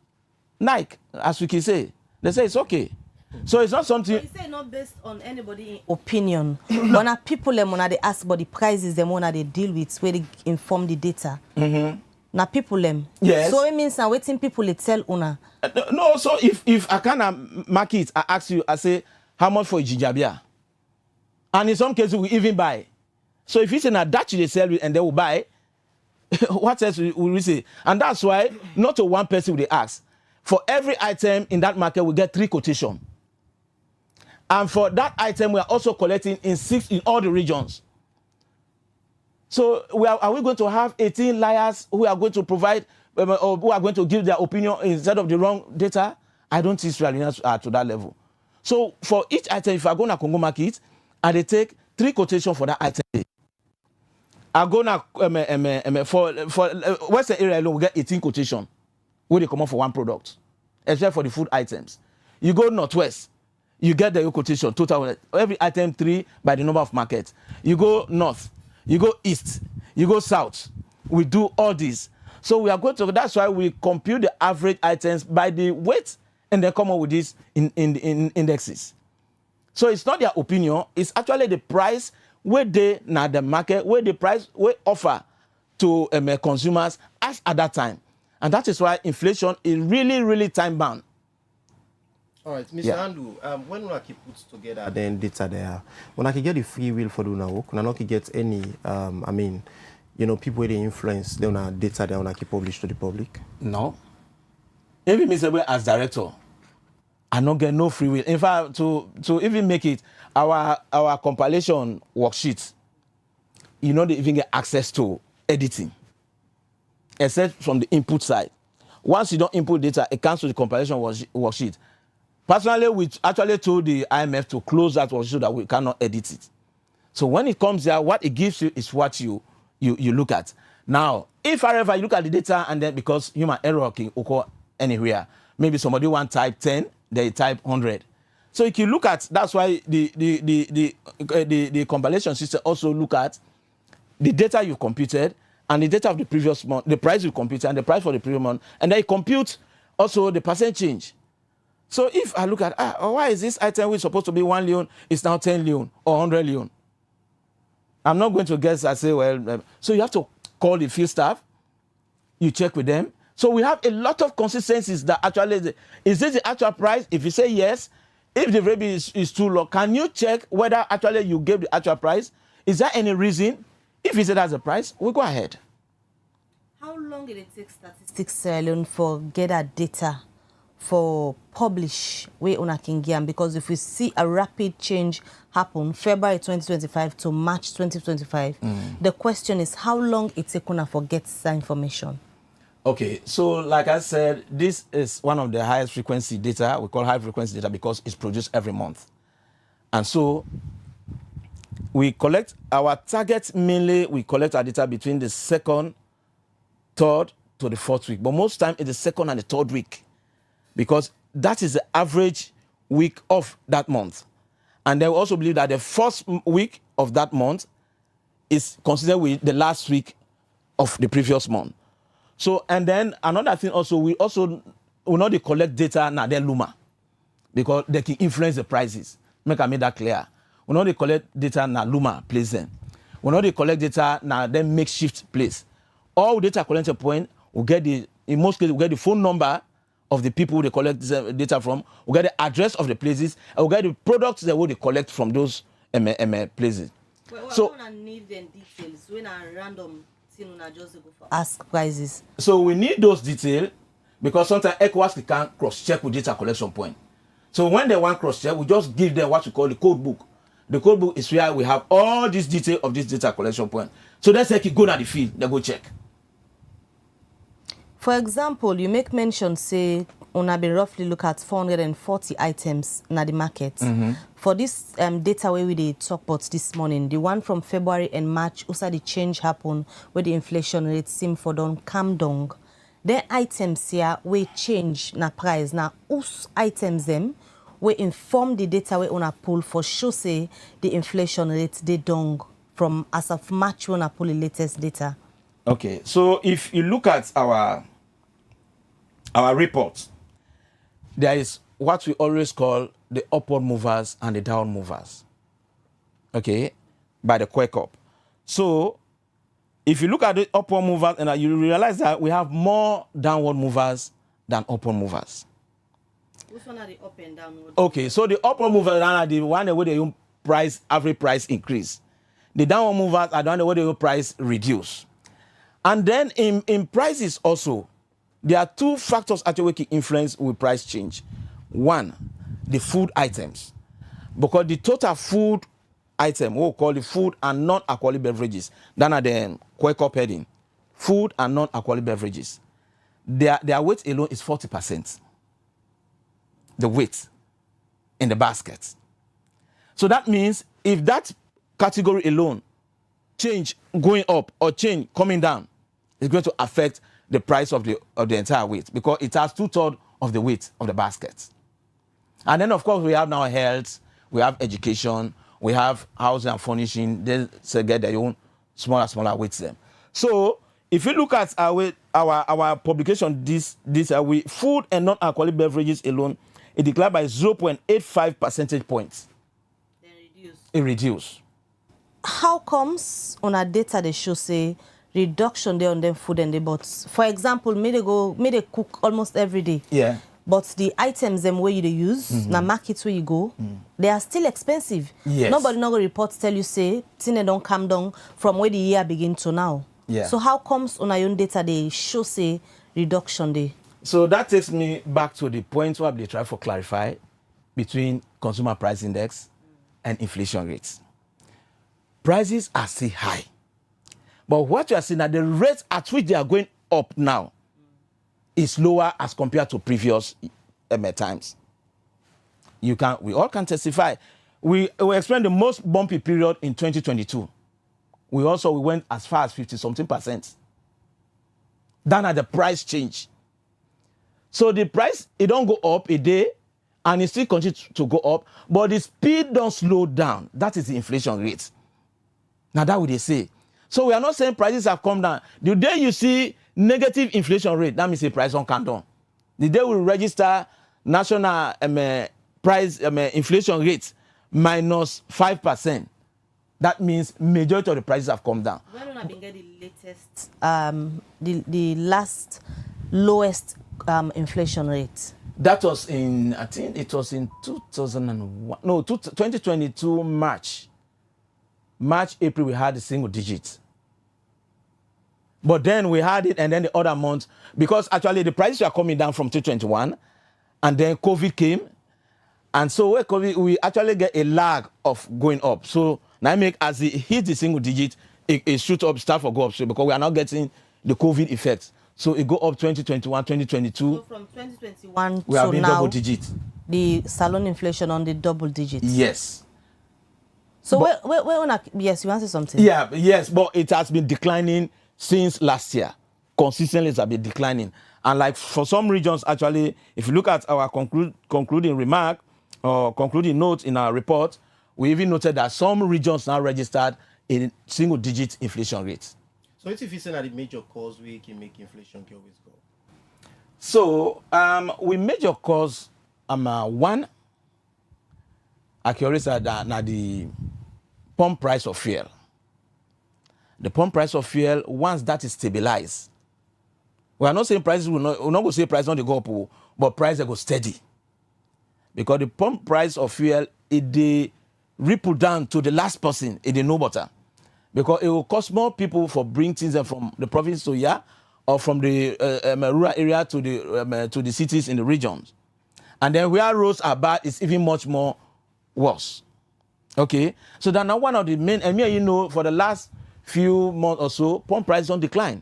Nike, as we can say. They say it's okay. So it's not something. So you say not based on anybody's opinion. When people they ask about the prices, them when they deal with, where they inform the data. Now people them. Yes. So it means now waiting people they tell una. No. So if I can mark it, I ask you, I say how much for a ginger beer, and in some cases we even buy. So if it's in a Dutch they sell it and they will buy, what else will we say? And that's why not to one person will they ask. For every item in that market, we get 3 quotations. And for that item, we are also collecting in 6 in all the regions. So are we going to have 18 liars who are going to provide or who are going to give their opinion instead of the wrong data? I don't think Sierra Leoneans are to that level. So for each item, if I go to Congo market, and they take 3 quotations for that item, I go now for Western area alone, we get 18 quotations where they come up for one product, except for the food items. You go northwest, you get the quotation total every item 3 by the number of markets. You go north, you go east, you go south. We do all this. So we are going to. That's why we compute the average items by the weight, and then come up with this in indexes. So it's not their opinion. It's actually the price where they now the market where the price we offer to consumers as at that time. And that is why inflation is really, really time bound. All right, Mr. Andrew, when we keep put together then data there, when I can get the free will for doing work, when I not get any, people with the influence, they want data they want to keep published to the public? No. Even Mr. as director, I don't get no free will. In fact, to even make it, our compilation worksheet, they even get access to editing, except from the input side. Once you don't input data, it comes to the compilation worksheet. Personally, we actually told the IMF to close that worksheet so that we cannot edit it. So when it comes there, what it gives you is what you look at. Now, if however you look at the data and then because human error can occur anywhere, maybe somebody want type 10, they type 100. So if you look at, that's why the compilation system also look at the data you computed and the data of the previous month, the price you computed and the price for the previous month, and then compute also the percent change. So if I look at, why is this item which is supposed to be 1 Leone is now 10 Leone or 100 Leone? I'm not going to guess. I say, well, so you have to call the field staff, you check with them. So we have a lot of consistencies that actually, is this the actual price? If you say yes, if the rabi is too low, can you check whether actually you gave the actual price? Is there any reason? If you say that's the price, we'll go ahead. How long did it take Statistics Sierra Leone for get that data for publish way on a Kingiam? Because if we see a rapid change happen February 2025 to March 2025, the question is how long it take on for get that information? Okay, so like I said, this is one of the highest frequency data. We call high frequency data because it's produced every month. And so we collect our target mainly, we collect our data between the 2nd, 3rd to the 4th week. But most time it's the 2nd and the 3rd week because that is the average week of that month. And then we also believe that the 1st week of that month is considered with the last week of the previous month. So, and then another thing also, we know they collect data now, then Luma, because they can influence the prices. Make that clear. We know they collect data now, Luma place them. We know they collect data now, then makeshift place. All data collected point, we get in most cases, we get the phone number of the people they collect data from, we get the address of the places, and we get the products that they collect from those places. Well, so, I need them details when I random. Ask prices. So we need those details because sometimes ECOWAS can cross-check with data collection point. So when they want cross-check, we just give them what we call the code book. The code book is where we have all this detail of this data collection point. So they say, go to the field, they go check. For example, you make mention, say, on a roughly look at 440 items in the market. For this data where we talk about this morning, the one from February and March, also the change happened where the inflation rate seem for don come down. The items here we change na price. Now, us items them we inform the data we on a pull for sure say the inflation rate they down from as of March when I pull the latest data. Okay, so if you look at our report, there is what we always call the upward movers and the down movers, okay, by the Quake Up. So if you look at the upward movers, and you realize that we have more downward movers than upward movers. Which one are the up and downward? Okay, so the upward movers are the one where the average price increase. The downward movers are the one where the price reduce. And then in prices also, there are two factors actually can influence with price change. One, the food items. Because the total food item, what we call the food and non-alcoholic beverages, that are the Quake Up heading. Food and non-alcoholic beverages. Their weight alone is 40%. The weight in the basket. So that means if that category alone change going up or change coming down, it's going to affect the price of the entire weight because it has 2/3 of the weight of the basket. And then, of course, we have now health, we have education, we have housing and furnishing. They get their own smaller weights them. So if you look at our publication, this food and non-alcoholic beverages alone, it declined by 0.85 percentage points. It reduced. How comes on our data they show say reduction there on them food and the but for example, may they cook almost every day. Yeah. But the items them where you use, na markets where you go, they are still expensive. Yes. Nobody no go reports tell you say things don't come down from where the year begin to now. Yeah. So how comes on your own data they show say reduction there? So that takes me back to the point where they try to clarify between consumer price index and inflation rates. Prices are still high. But what you are seeing that the rates at which they are going up now is lower as compared to previous times. We all can testify. We experienced the most bumpy period in 2022. We went as far as 50-something%. Then at the price change. So the price, it don't go up a day, and it still continues to go up, but the speed don't slow down. That is the inflation rate. Now that would they say. So we are not saying prices have come down. The day you see negative inflation rate, that means the price won't come down. The day we register national price inflation rate minus 5%, that means majority of the prices have come down. When have been getting the latest, the last lowest inflation rate? That was in, I think it was in 2022 March, April, we had a single digit. But then we had it, and then the other months, because actually the prices were coming down from 2021, and then COVID came. And so with COVID, we actually get a lag of going up. So now as it hits the single digit, it shoots up, start for go up, so because we are not getting the COVID effects. So it go up 2021, 2022. So from 2021 we have been now, double digit. The salon inflation on the double digits. Yes. So yes, you want to say something? Yeah, yes, but it has been declining since last year. Consistently, it has been declining. And like for some regions, actually, if you look at our concluding remark or concluding note in our report, we even noted that some regions now registered a single-digit inflation rate. So if you say that the major cause we can make inflation can always go? So we major cause one, accuracy that the pump price of fuel. The pump price of fuel, once that is stabilized, we are not saying prices we're not going to say price not go up, but price they go steady. Because the pump price of fuel, they ripple down to the last person, they know better. Because it will cost more people for bring things from the province to here, or from the rural area to the cities in the regions. And then where roads are bad, it's even much more worse. Okay? So that now one of the main, and for the last few months or so, pump prices don't decline.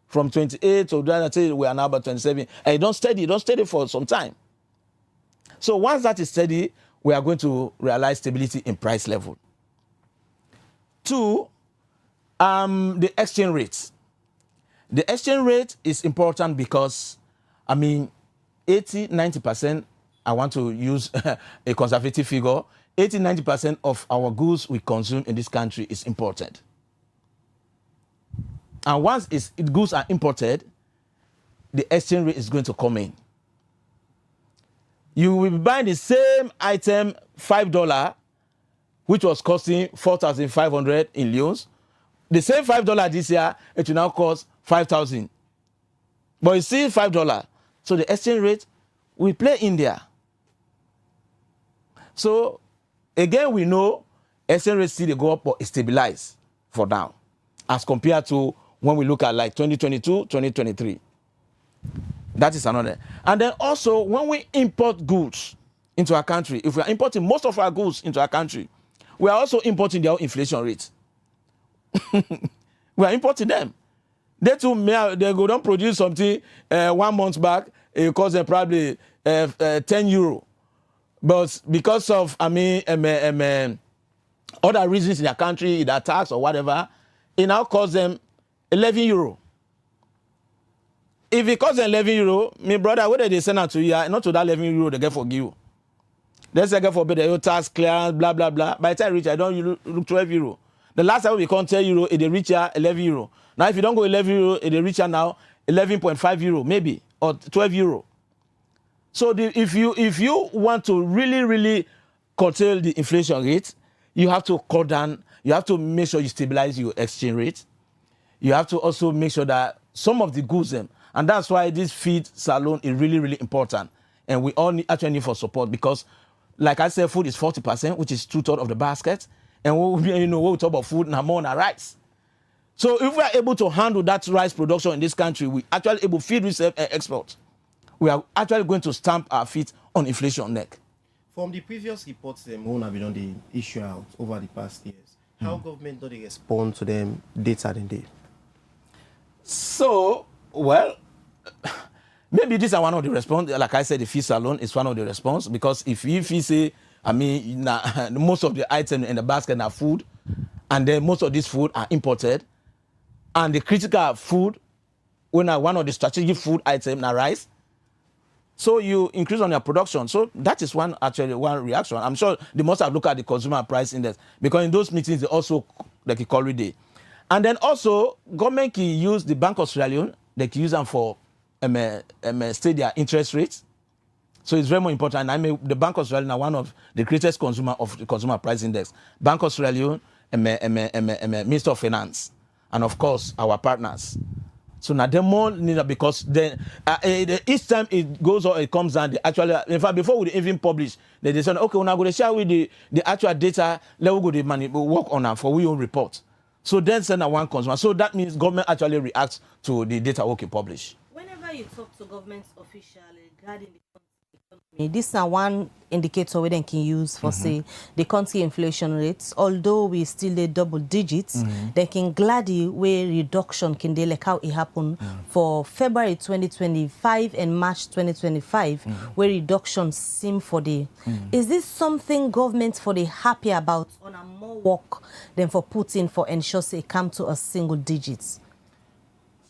From 28 to we are now about 27. And it don't steady for some time. So once that is steady, we are going to realize stability in price level. Two, the exchange rate. The exchange rate is important because, 80-90%, I want to use a conservative figure, 80-90% of our goods we consume in this country is imported. And once goods are imported, the exchange rate is going to come in. You will be buying the same item, $5, which was costing 4,500 in Leones. The same $5 this year, it will now cost 5,000. But it's still $5. So the exchange rate will play in there. So again, we know exchange rate still go up, but it's stabilized for now, as compared to when we look at like 2022, 2023. That is another. And then also, when we import goods into our country, if we are importing most of our goods into our country, we are also importing their inflation rate. We are importing them. They too they go down produce something 1 month back, it cost them probably €10. But because of other reasons in their country, either tax or whatever, it now costs them €11. If it costs them €11, my brother, whether they send out to you, not to that €11 they get for you. They say get for better tax clearance, blah blah blah. By the time I reach, I don't look €12. The last time we can't tell €, it reach here €11. Now if you don't go €11, it reach here now €11.5 maybe, or €12. So if you want to really curtail the inflation rate, you have to cut down. You have to make sure you stabilize your exchange rate. You have to also make sure that some of the goods, and that's why this feed salon is really important. And we all actually need for support because, like I said, food is 40%, which is 2/3 of the basket. And when we talk about food, now more than rice. So if we are able to handle that rice production in this country, we actually able to feed reserve and export. We are actually going to stamp our feet on inflation neck. From the previous reports them who have been on the issue out over the past years, how government do they respond to them data than they? So, well, maybe this is one of the response. Like I said, the fees alone is one of the response, because if you say, I mean, most of the items in the basket are food, and then most of this food are imported, and the critical food, when one of the strategic food items are rice, so you increase on your production. So that is one reaction. I'm sure they must have looked at the consumer price index, because in those meetings they also like a call day. And then also government can use the Bank of Sierra Leone, they can use them for stay their interest rates. So it's very more important. I mean, the Bank of Sierra Leone are one of the greatest consumer of the consumer price index. Bank of Sierra Leone, Minister of Finance, and of course our partners. So now the more need, because then each time it goes or it comes down, the actual, in fact, before we even publish, they say, okay, we're not going to share with the actual data, let we go the money, we work on that for we own report. So then send a one consumer. So that means government actually reacts to the data we can publish. Whenever you talk to government officials regarding the economy, this is one indicator we then can use for say the country inflation rates. Although we still the double digits, they can gladly where reduction can they like how it happened for February 2025 and March 2025, where reduction seem for the. Is this something government for the happy about on a more work than for putting for ensure say come to a single digits?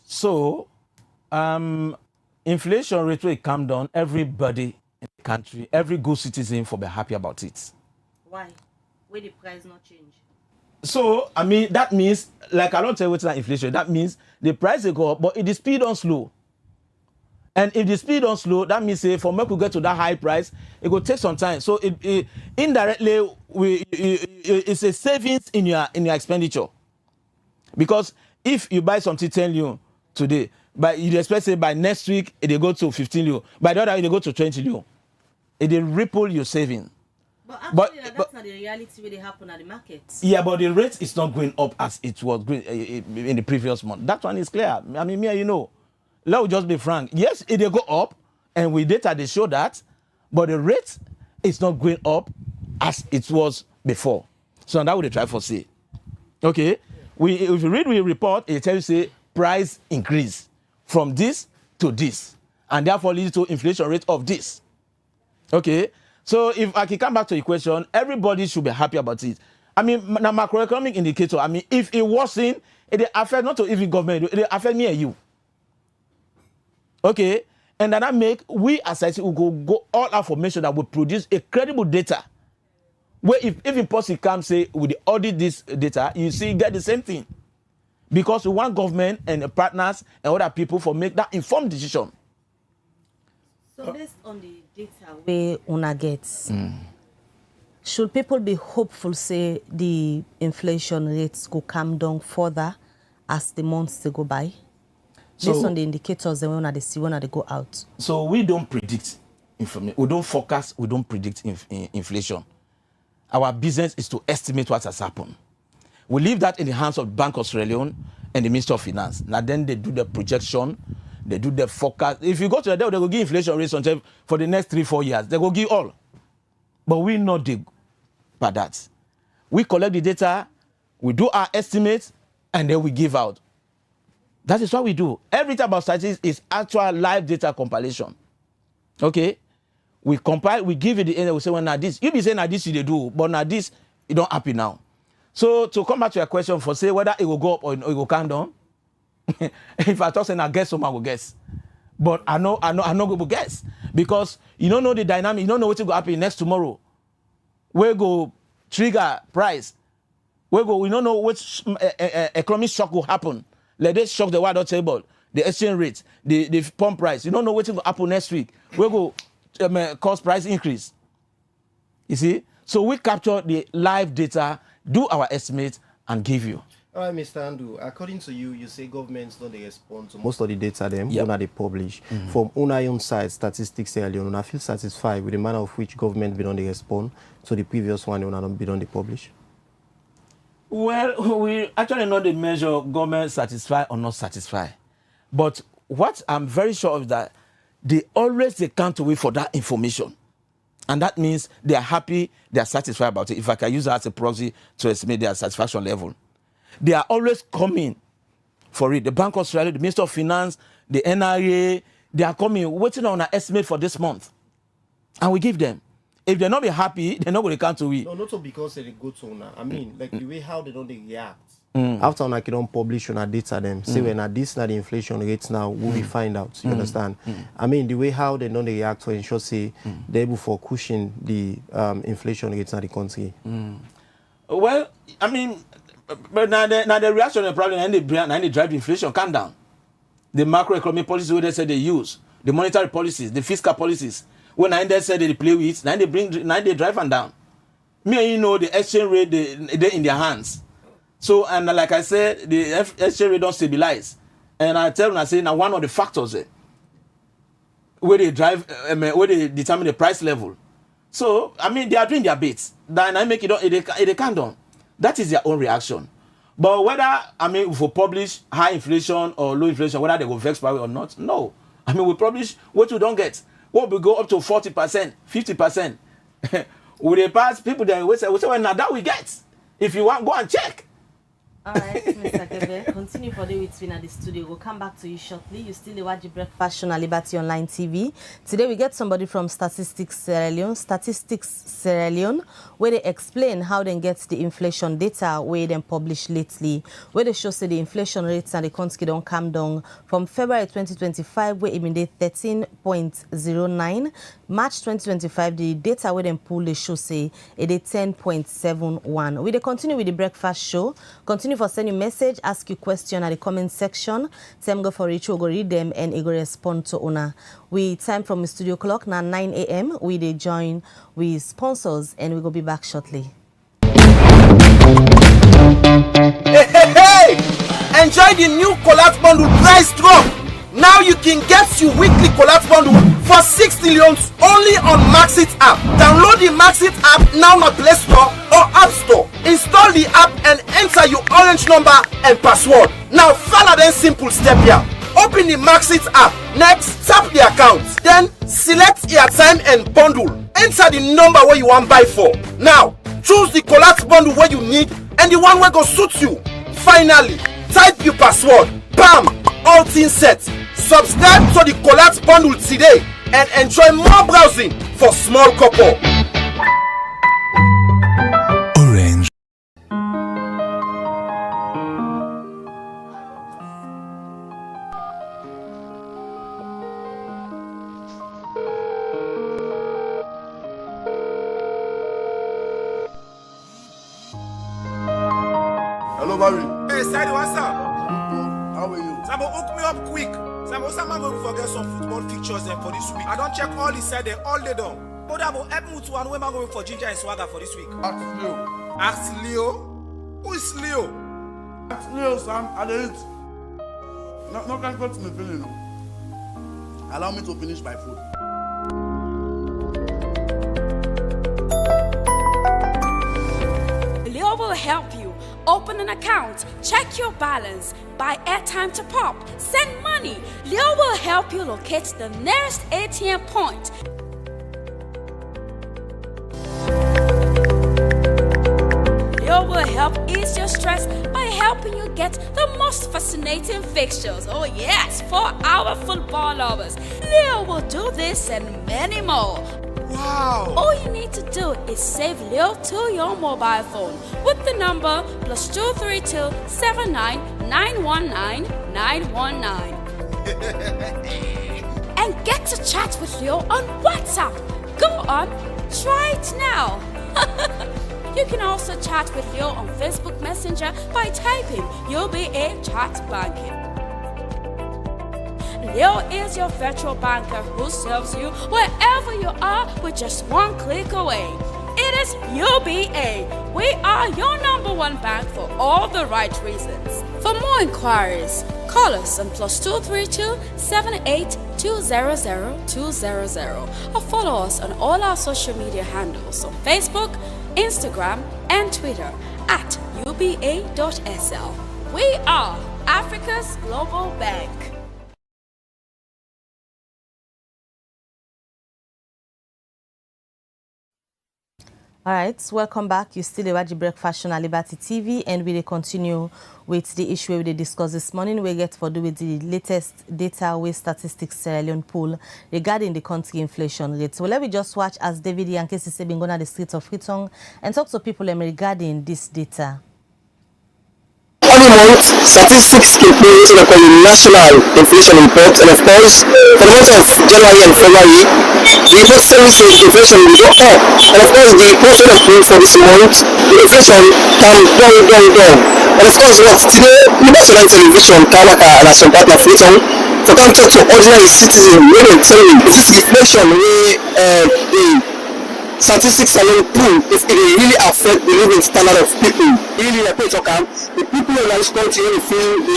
So inflation rate will come down, everybody in the country, every good citizen for be happy about it. Why? Where the price not change? So, I mean, that means, like I don't tell you what's inflation, that means the price will go up, but if the speed on slow. And if the speed on slow, that means say for me to get to that high price, it will take some time. So it indirectly it's a savings in your expenditure. Because if you buy something 10 Leone today, but you expect say by next week it will go to 15 Leone. By the other it will go to 20 Leone. It will ripple your saving. But actually, that's not the reality where they happen at the market. Yeah, but the rate is not going up as it was going in the previous month. That one is clear. I mean, you know, let's just be frank. Yes, it will go up, and with data they show that, but the rate is not going up as it was before. So that would they try for say. Okay, if you read the report, it tells you say price increase from this to this, and therefore leads to inflation rate of this. Okay, so if I can come back to your question, everybody should be happy about it. I mean, the macroeconomic indicator, I mean, if it wasn't, it affect not to even government, it affect me and you. Okay, and that make we as I say we go all out for make sure that we produce a credible data. Where if impossible comes say with the audit this data, you see get the same thing. Because we want government and the partners and other people for make that informed decision. So based on the data where una gets, should people be hopeful say the inflation rates could come down further as the months they go by? Based on the indicators when they see when they go out. So we don't predict information. We don't forecast, we don't predict inflation. Our business is to estimate what has happened. We leave that in the hands of Bank of Sierra Leone and the Minister of Finance. Now then they do the projection, they do the forecast. If you go to the day, they will give inflation rates for the next 3-4 years. They will give all. But we not do by that. We collect the data, we do our estimates, and then we give out. That is what we do. Everything about statistics is actual live data compilation. Okay? We compile, we give it the end, we say, well, now this, you be saying now this you do, but now this, it don't happen now. So to come back to your question for say whether it will go up or it will come down, if I talk saying I guess someone will guess. But I know will guess. Because you don't know the dynamic, you don't know what will happen next tomorrow. We go trigger price. We don't know which economic shock will happen. Let this shock the world table, the exchange rate, the pump price. You don't know what will happen next week. We go cause price increase. You see? So we capture the live data, do our estimates, and give you. All right, Mr. Andu, according to you, you say governments don't respond to most of the data they publish. From una own side, statistics Sierra Leone, I feel satisfied with the manner of which government don't respond to the previous one they don't publish. Well, we actually know the measure government satisfy or not satisfy. But what I'm very sure of that they can't wait for that information. And that means they are happy, they are satisfied about it. If I can use that as a proxy to estimate their satisfaction level. They are always coming for it. The Bank of Australia, the Minister of Finance, the NRA, they are coming, waiting on an estimate for this month. And we give them. If they're not be happy, they're not going to come to it. No, not because they go to now. I mean, like the way how they don't react. After I don't publish on our data them, say when this now the inflation rates now, we find out. You understand? I mean, the way how they don't react to ensure say they're able for cushion the inflation rates in the country. Well, I mean, but now the reaction to the problem and they drive inflation calm down. The macroeconomic policies where they say they use, the monetary policies, the fiscal policies. When they say they play with, now they drive them down. Me and you know the exchange rate they in their hands. So and like I said, the exchange rate don't stabilize. And I tell them, I say now one of the factors where they drive, where they determine the price level. So I mean they are doing their bits. Then I make it calm down. That is their own reaction. But whether I mean if we publish high inflation or low inflation, whether they will vex by it or not, no. I mean we publish what we don't get. What we go up to 40%, 50%. With the past people then we say well, now that we get. If you want, go and check. All right, Mr. Kebe, continue for the weeks at the studio. We'll come back to you shortly. You still watch the Breakfast Show on Liberty Online TV. Today we get somebody from Statistics Sierra Leone, where they explain how they get the inflation data where they publish lately, where they show say the inflation rates and the country don't come down from February 2025, where it mean 13.09. March 2025, the data where they pull they show say it is 10.71. We continue with the Breakfast Show. Continue for sending message, ask you question at the comment section. Time go for reach, we'll go read them and it go respond to owner. We time from the studio clock now 9 a.m. We they join with sponsors and we go be back shortly. Hey! Enjoy the new collapse bundle price drop. Now you can get your weekly collapse bundle for 60 leones only on Maxit app. Download the Maxit app now on Play Store or App Store. Install the app and enter your orange number and password. Now follow them simple step here. Open the Maxit app. Next, tap the account. Then select your time and bundle. Enter the number where you want buy for. Now choose the collapse bundle where you need and the one where go suit you. Finally, type your password. Bam! All things set. Subscribe to the collapse bundle today and enjoy more browsing for small couple. Orange. Hello, Barry. Hey, Sadie, what's up? How are you? Samo, hook me up quick. Samo, someone going to forget some football pictures for this week. I don't check all the side all day done. But I'm help me to one way I'm going for ginger and swagger for this week. Ask Leo. Ask Leo? Who is Leo? Ask Leo, Sam. I did it. No, can't go to the feeling. Allow me to finish my food. Leo will help you. Open an account, check your balance, buy airtime to pop, send money. Leo will help you locate the nearest ATM point. Leo will help ease your stress by helping you get the most fascinating fixtures. Oh yes, for our football lovers. Leo will do this and many more. Wow! All you need to do is save Leo to your mobile phone with the number +232 79 919 919 and get to chat with Leo on WhatsApp. Go on, try it now. You can also chat with Leo on Facebook Messenger by typing UBA Chat Banking. Leo is your virtual banker who serves you wherever you are with just one click away. It is UBA. We are your #1 bank for all the right reasons. For more inquiries, call us on +232 78 200 200 or follow us on all our social media handles on Facebook, Instagram, and Twitter at uba.sl. We are Africa's global bank. All right, welcome back. You still watch the Breakfast Show on Liberty TV, and we will continue with the issue we discussed this morning. We get to do with the latest data with Statistics Sierra Leone poll regarding the country inflation rate. So let me just watch as David Yankesi been going on the streets of Freetown and talk to people regarding this data. Every month, statistics keep what we call the national inflation report, and of course, for the month of January and February, the report says the inflation will go up, and of course, the report for this month, the inflation can go. And of course, what today, the national television, Kawaka, and some partner Freetown, to come talk to ordinary citizens, we will tell you this inflation where the statistics alone prove if it really affect the living standard of people. Really, the people in this country really feel the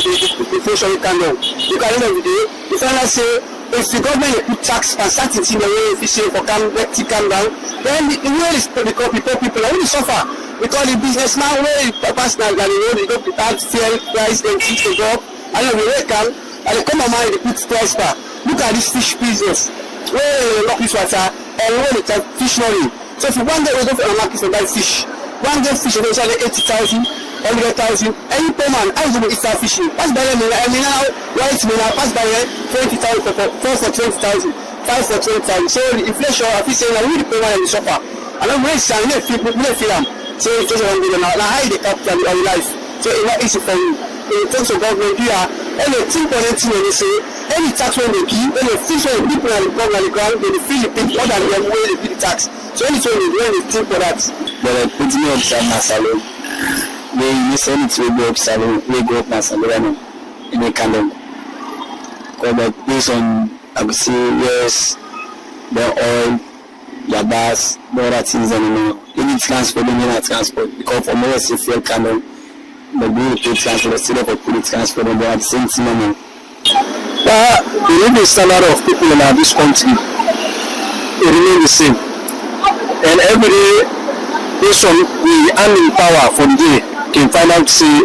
inflation can go. You can end of the day, you finally say, if the government put tax and start it in the way efficient for calm down, then the way is because people are really suffer. Because the business now, where the personal that they go to tax, fuel price, then things to go up, and then they come, and they come on mind, they put price back. Look at this fish business. Where they lock this water, and when it's a fish money. So if you want to go for a market to buy fish, one get fish eventually 80,000, 100,000, any poor man, I will start fishing. Pass by them, I mean now, right now, pass by 20,000 for 4 for 20,000, 5 for 20,000. So the inflation, I feel saying, I really poor man in the shopper. And I'm really saying, we feel them. So it's just 1 million now, high the capital of life. So it's not easy for you. In terms of government, you are anything for anything when they say, any tax when they give, when they fish when people are on the ground, they feel the people more than them when they pay the tax. So anything they do, when they think for that. But put me up to my salon. We send it to go up salon, we go up my salon in the calendar. But based on, I would say, yes, the oil, the gas, the other things anymore. Any transport, they need transport. Because for me, it's a fuel candle. But we pay transport, instead of putting transport, but at the same time, the living standard of people in this country it remains the same. And every day, based on the earning power for the day, can find out say,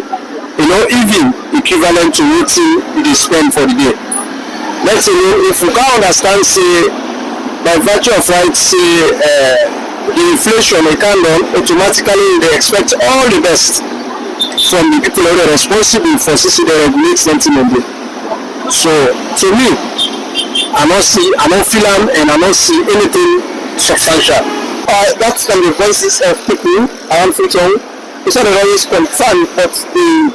even equivalent to what they spend for the day. Let's say if we can't understand, say, by virtue of right, say, the inflation they can done, automatically they expect all the best from the people who are responsible for CC they regulate something on it. So to me, I don't feel them and I don't see anything substantial. That's from the voices of people around Freetown. It's not always confirmed, but the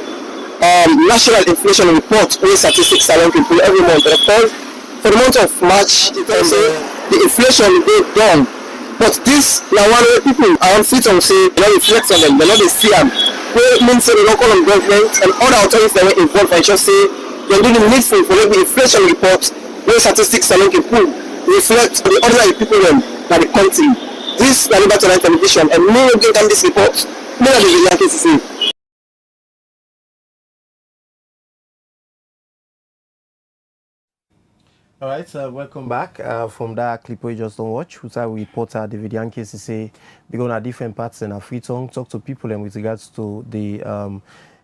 national inflation report where statistics are people every month. Of course, for the month of March, the inflation go down. But this now one way people around Freetown say they don't reflect on them, they don't see them. Where means the local government and other authorities that were involved, I should say, they're doing the needful for the inflation report where statistics are looking full reflect the ordinary people in the country. This is the Liberty Television, and no one can this report. No one is likely to see. All right, welcome back from that clip we just don't watch. Who's our reporter David Yankesi say we go on different parts in Freetown, talk to people and with regards to the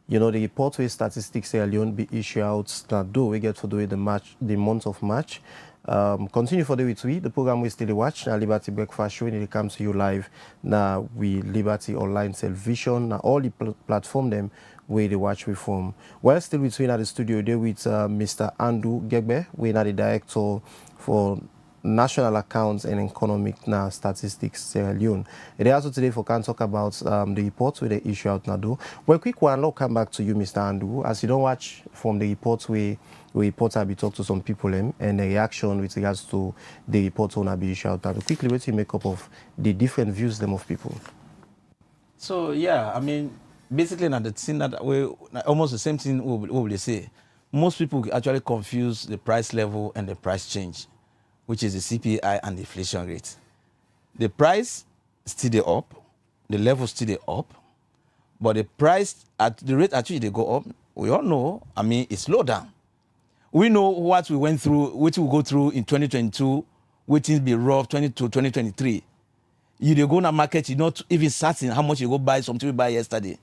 the report where Statistics Sierra Leone be issued out that do we get to do it the month of March. Continue for the week the program we still watch now Liberty Breakfast Show and it comes to you live now we Liberty Online Television now all the platform them where they watch we from. Well, still between at the studio there with Mr. Andrew Gegbe, we are the director for National Accounts and Economic Statistics Sierra Leone. And they also today for can talk about the reports where they issue out now. Well, quick one, I'll come back to you, Mr. Andrew. As you don't watch from the reports where reporter be talk to some people and the reaction with regards to the reports on be issued out now. Quickly, what you make up of the different views them of people? So yeah, I mean. Basically, now the thing that we almost the same thing what will they say. Most people actually confuse the price level and the price change, which is the CPI and the inflation rate. The price still up, the level still up, but the price at the rate at which they go up, we all know. I mean, it's slow down. We know what we went through, what we go through in 2022, which will be rough 2023. You they go in a market, you're not even certain how much you go buy something you buy yesterday.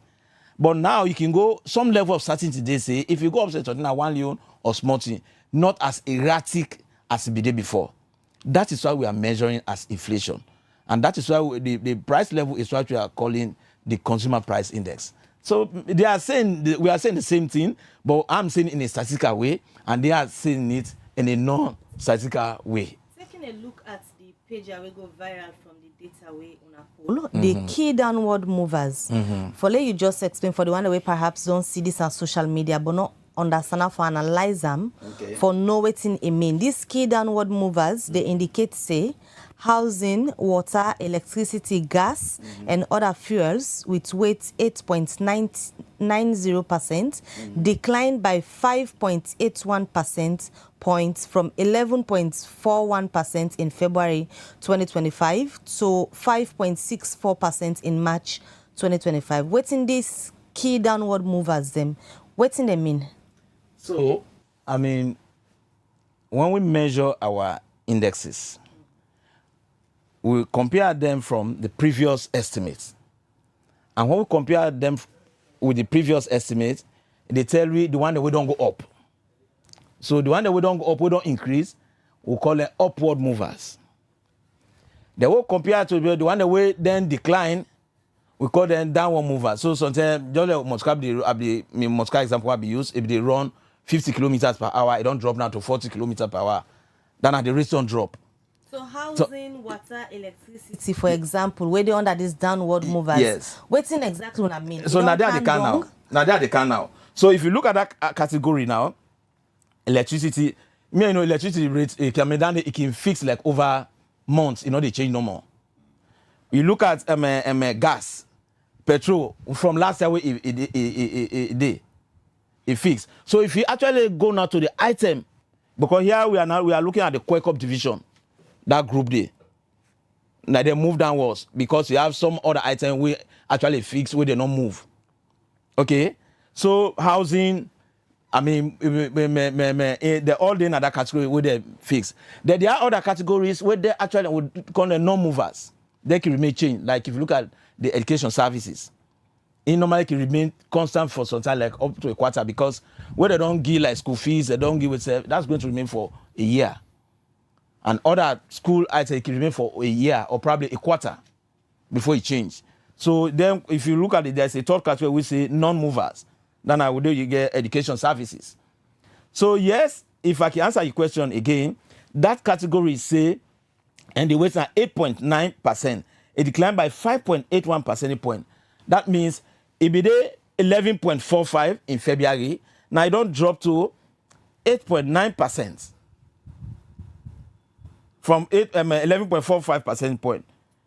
But now you can go some level of certainty. They say if you go up to 1 Leone or small thing, not as erratic as it be there before. That is why we are measuring as inflation, and that is why the price level is what we are calling the consumer price index. So they are saying we are saying the same thing, but I'm saying in a statistical way, and they are saying it in a non-statistical way. Taking a look at the page that will go viral from the data way on a poll, the key downward movers. For let you just explain for the one that we perhaps don't see this on social media, but not understand how for analyze them, for know what it mean. These key downward movers, they indicate say housing, water, electricity, gas, and other fuels with weight 8.90%, declined by 5.81% points from 11.41% in February 2025 to 5.64% in March 2025. What's in these key downward movers them? What's in they mean? So, I mean, when we measure our indexes, we compare them from the previous estimates. And when we compare them with the previous estimates, they tell you the one that we don't go up. So the one that we don't go up, we don't increase, we call them upward movers. They will compare to the one that we then decline, we call them downward movers. So sometimes, just like Moscow example will be used, if they run 50 kilometers per hour, it don't drop now to 40 kilometers per hour. Then at the rate don't drop. So housing, water, electricity, for example, where they under these downward movers. Yes. What's in exactly what I mean? So now they are the can now. Now they are the can now. So if you look at that category now, electricity, electricity rates it can fix like over months, they change no more. You look at gas, petrol from last year it fixed. So if you actually go now to the item, because here we are looking at the Quake Up division, that group there. Now they move downwards because you have some other item we actually fix where they don't move. Okay, so housing, I mean, they're all in that category where they fix. There are other categories where they actually would call them non-movers. They can remain changed. Like if you look at the education services, it normally can remain constant for some time, like up to a quarter, because where they don't give like school fees, they don't give itself, that's going to remain for a year. And other school items can remain for a year or probably a quarter before it change. So then if you look at it, there's a third category we say non-movers. Then I would do you get education services. So yes, if I can answer your question again, that category say, and the weights are 8.9%. It declined by 5.81 percentage point. That means it be there 11.45 in February. Now it don't drop to 8.9%. From 11.45 percentage point.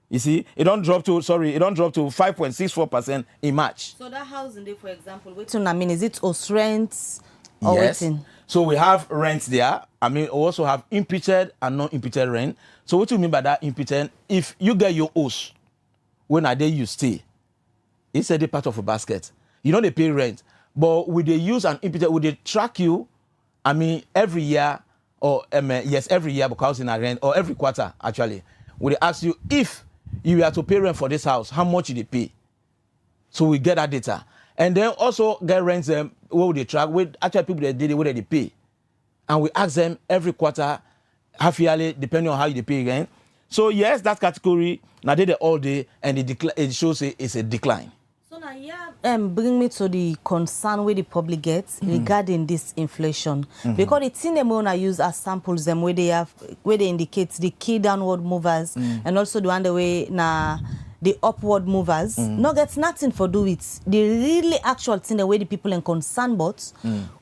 You see, it don't drop to 5.64% in March. So that housing there, for example, waiting, I mean, is it us rents or yes. waiting? So we have rents there. I mean, we also have imputed and non-imputed rent. So what do you mean by that imputed? If you get your house, when a day you stay, it's a day part of a basket. They pay rent. But with the use and imputed, would they track you, I mean, every year, or yes, every year because in a rent, or every quarter actually, would they ask you if you were to pay rent for this house, how much they pay? So we get that data. And then also get rents, what would they track? With actual people that did it, what they pay. And we ask them every quarter, half yearly, depending on how you pay rent. So yes, that category, now they all day, and it shows it's a decline. So now, bring me to the concern where the public gets regarding this inflation, because it's in them when I use as samples them where they indicate the key downward movers and also the one the way the upward movers. No gets nothing for do with the really actual thing the way the people in concern about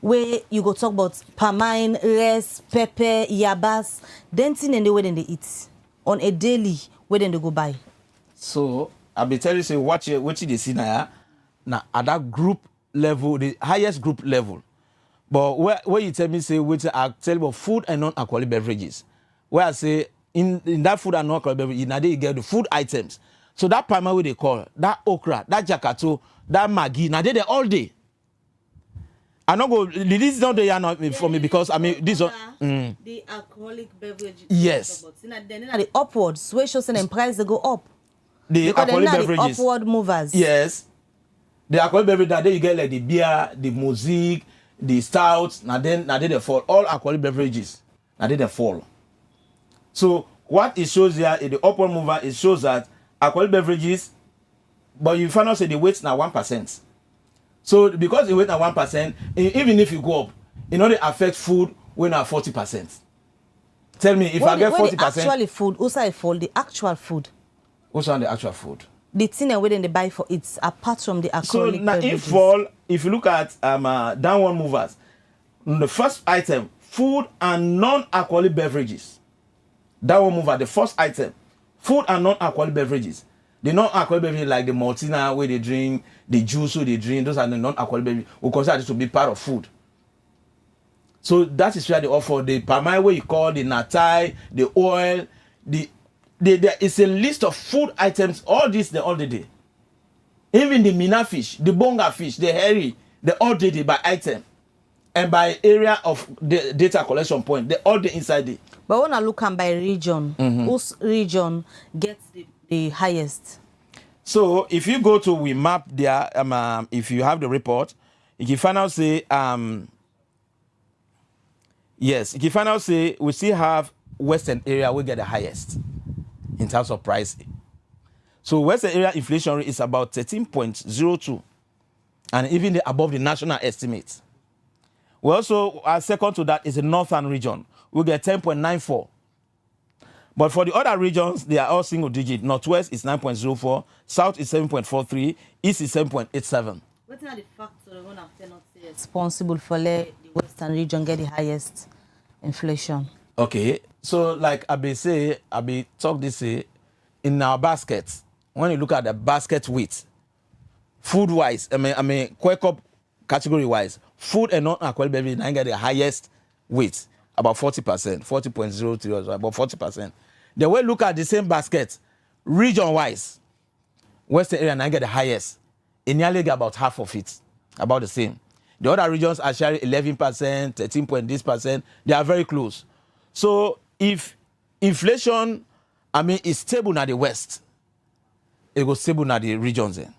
where you go talk about pamine, rice, pepper, yabas, then thing in the way then they eat on a daily where then they go buy. So I'll be telling you, say what they see now at that group level, the highest group level. But where you tell me, say, which I tell you about food and non-alcoholic beverages. Where I say, in that food and non-alcoholic beverages, now they get the food items. So that primary they call, that okra, that jakato, that maggi, now they all day. I not go, this is not the year for me because, I mean, this one. The alcoholic beverages. Yes. Then the upwards, where shows and price they go up. The because alcoholic beverages. The upward movers. Yes. The alcoholic beverage that day you get like the beer, the music, the stouts, now they fall. All alcoholic beverages, now they fall. So what it shows here in the upward mover, it shows that alcoholic beverages, but you find out say the weight now 1%. So because the weight now 1%, even if you go up, it only affect food when are 40%. Tell me if I get 40%. Actually food, also I fall the actual food. Also on the actual food. The thing and where they buy for it apart from the alcoholic so now if you look at downward movers, the first item, food and non-alcoholic beverages. Downward mover, the first item, food and non-alcoholic beverages. The non-alcoholic beverages like the Mutiny where they drink, the juice where they drink, those are the non-alcoholic beverages. We consider this to be part of food. So that is where they offer the palm oil, where you call the natai, the oil, there is a list of food items, all this all the day. Even the mina fish, the bonga fish, the herring, they all day by item. And by area of the data collection point, they all day inside it. But when I look at by region, whose region gets the highest? So if you go to we map there, if you have the report, you can find out say yes, you can find out say we still have western area we get the highest in terms of pricing. So western area inflation rate is about 13.02, and even above the national estimate. We also, our second to that is the northern region. We get 10.94. But for the other regions, they are all single digit. Northwest is 9.04, south is 7.43, east is 7.87. What are the factors when I'm not responsible for the western region get the highest inflation? Okay, so like I be talk this in our baskets. When you look at the basket weight, food wise, I mean quake up category wise, food and non-alcoholic beverage I get the highest weight, about 40%, 40.03, about 40%. Then when you look at the same basket, region wise, western area I get the highest. It nearly get about half of it, about the same. The other regions are sharing 11%, 13.this%. They are very close. So if inflation, is stable at the west, it goes stable at the regions then.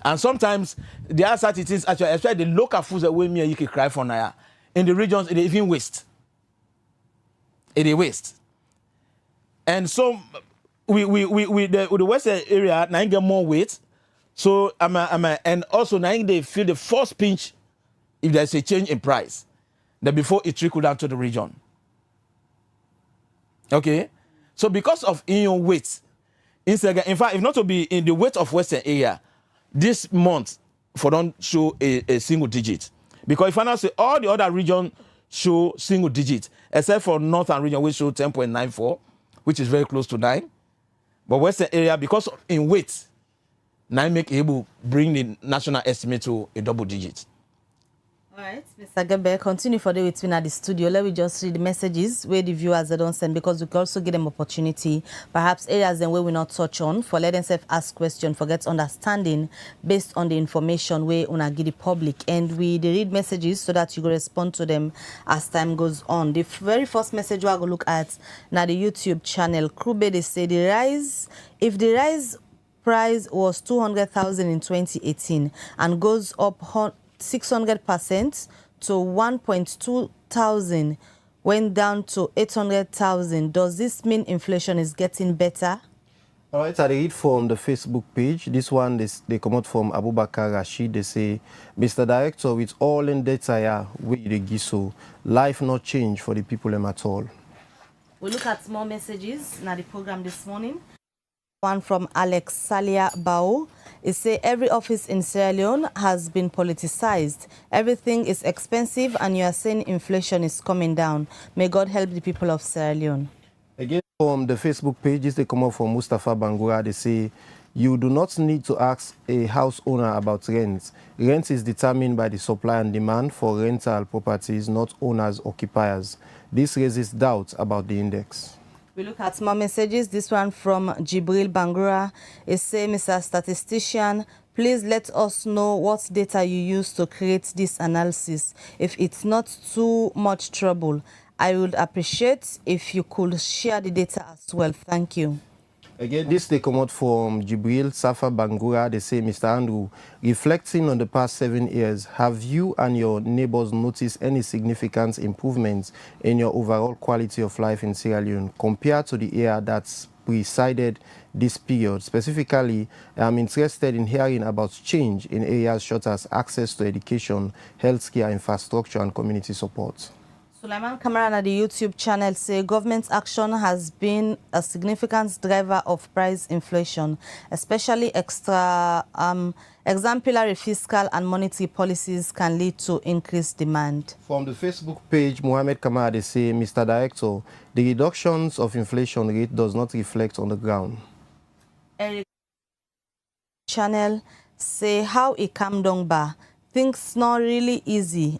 And sometimes there are certain things actually, especially the local foods that we you can cry for now. In the regions, it even waste. It is waste. And so the western area now get more weight. So and also now they feel the first pinch if there's a change in price, then before it trickle down to the region. Okay, so because of in your weight, in fact, if not to be in the weight of western area, this month for don't show a single digit, because if I now say all the other regions show single digit, except for northern region which show 10.94, which is very close to 9, but western area because of in weight, now make able bring the national estimate to a double digit. All right, Mr. Gabe, continue for the with me at the studio. Let me just read the messages where the viewers don't send, because we can also give them opportunity, perhaps areas and where we not touch on, for let themselves ask questions, for get understanding based on the information we una give the public, and we read messages so that you go respond to them as time goes on. The very first message we are going to look at now the YouTube channel. Krube, they say if the rise price was 200,000 in 2018 and goes up 600% to 1.2 thousand, went down to 800,000. Does this mean inflation is getting better? All right, I read from the Facebook page. This one, they come out from Abubakar Rashid. They say, Mr. Director, with all in data, we the giso, life not change for the people at all. We look at more messages in the program this morning. One from Alex Salia Bao. It says every office in Sierra Leone has been politicized. Everything is expensive, and you are saying inflation is coming down. May God help the people of Sierra Leone. Again, from the Facebook pages, they come up from Mustafa Bangura. They say, you do not need to ask a house owner about rent. Rent is determined by the supply and demand for rental properties, not owners, occupiers. This raises doubts about the index. We look at more messages. This one from Jibril Bangura. It says, Mr. Statistician, please let us know what data you use to create this analysis. If it's not too much trouble, I would appreciate if you could share the data as well. Thank you. Again, this they come out from Jibril Safa Bangura. They say, Mr. Andrew, reflecting on the past 7 years, have you and your neighbors noticed any significant improvements in your overall quality of life in Sierra Leone compared to the year that's preceded this period? Specifically, I'm interested in hearing about change in areas such as access to education, healthcare, infrastructure, and community support. Sulaiman Kamara on the YouTube channel say government action has been a significant driver of price inflation, especially exemplary fiscal and monetary policies can lead to increased demand. From the Facebook page, Mohammed Kamara, they say, Mr. Director, the reductions of inflation rate does not reflect on the ground. Eric channel say how it calm down bar. Things not really easy.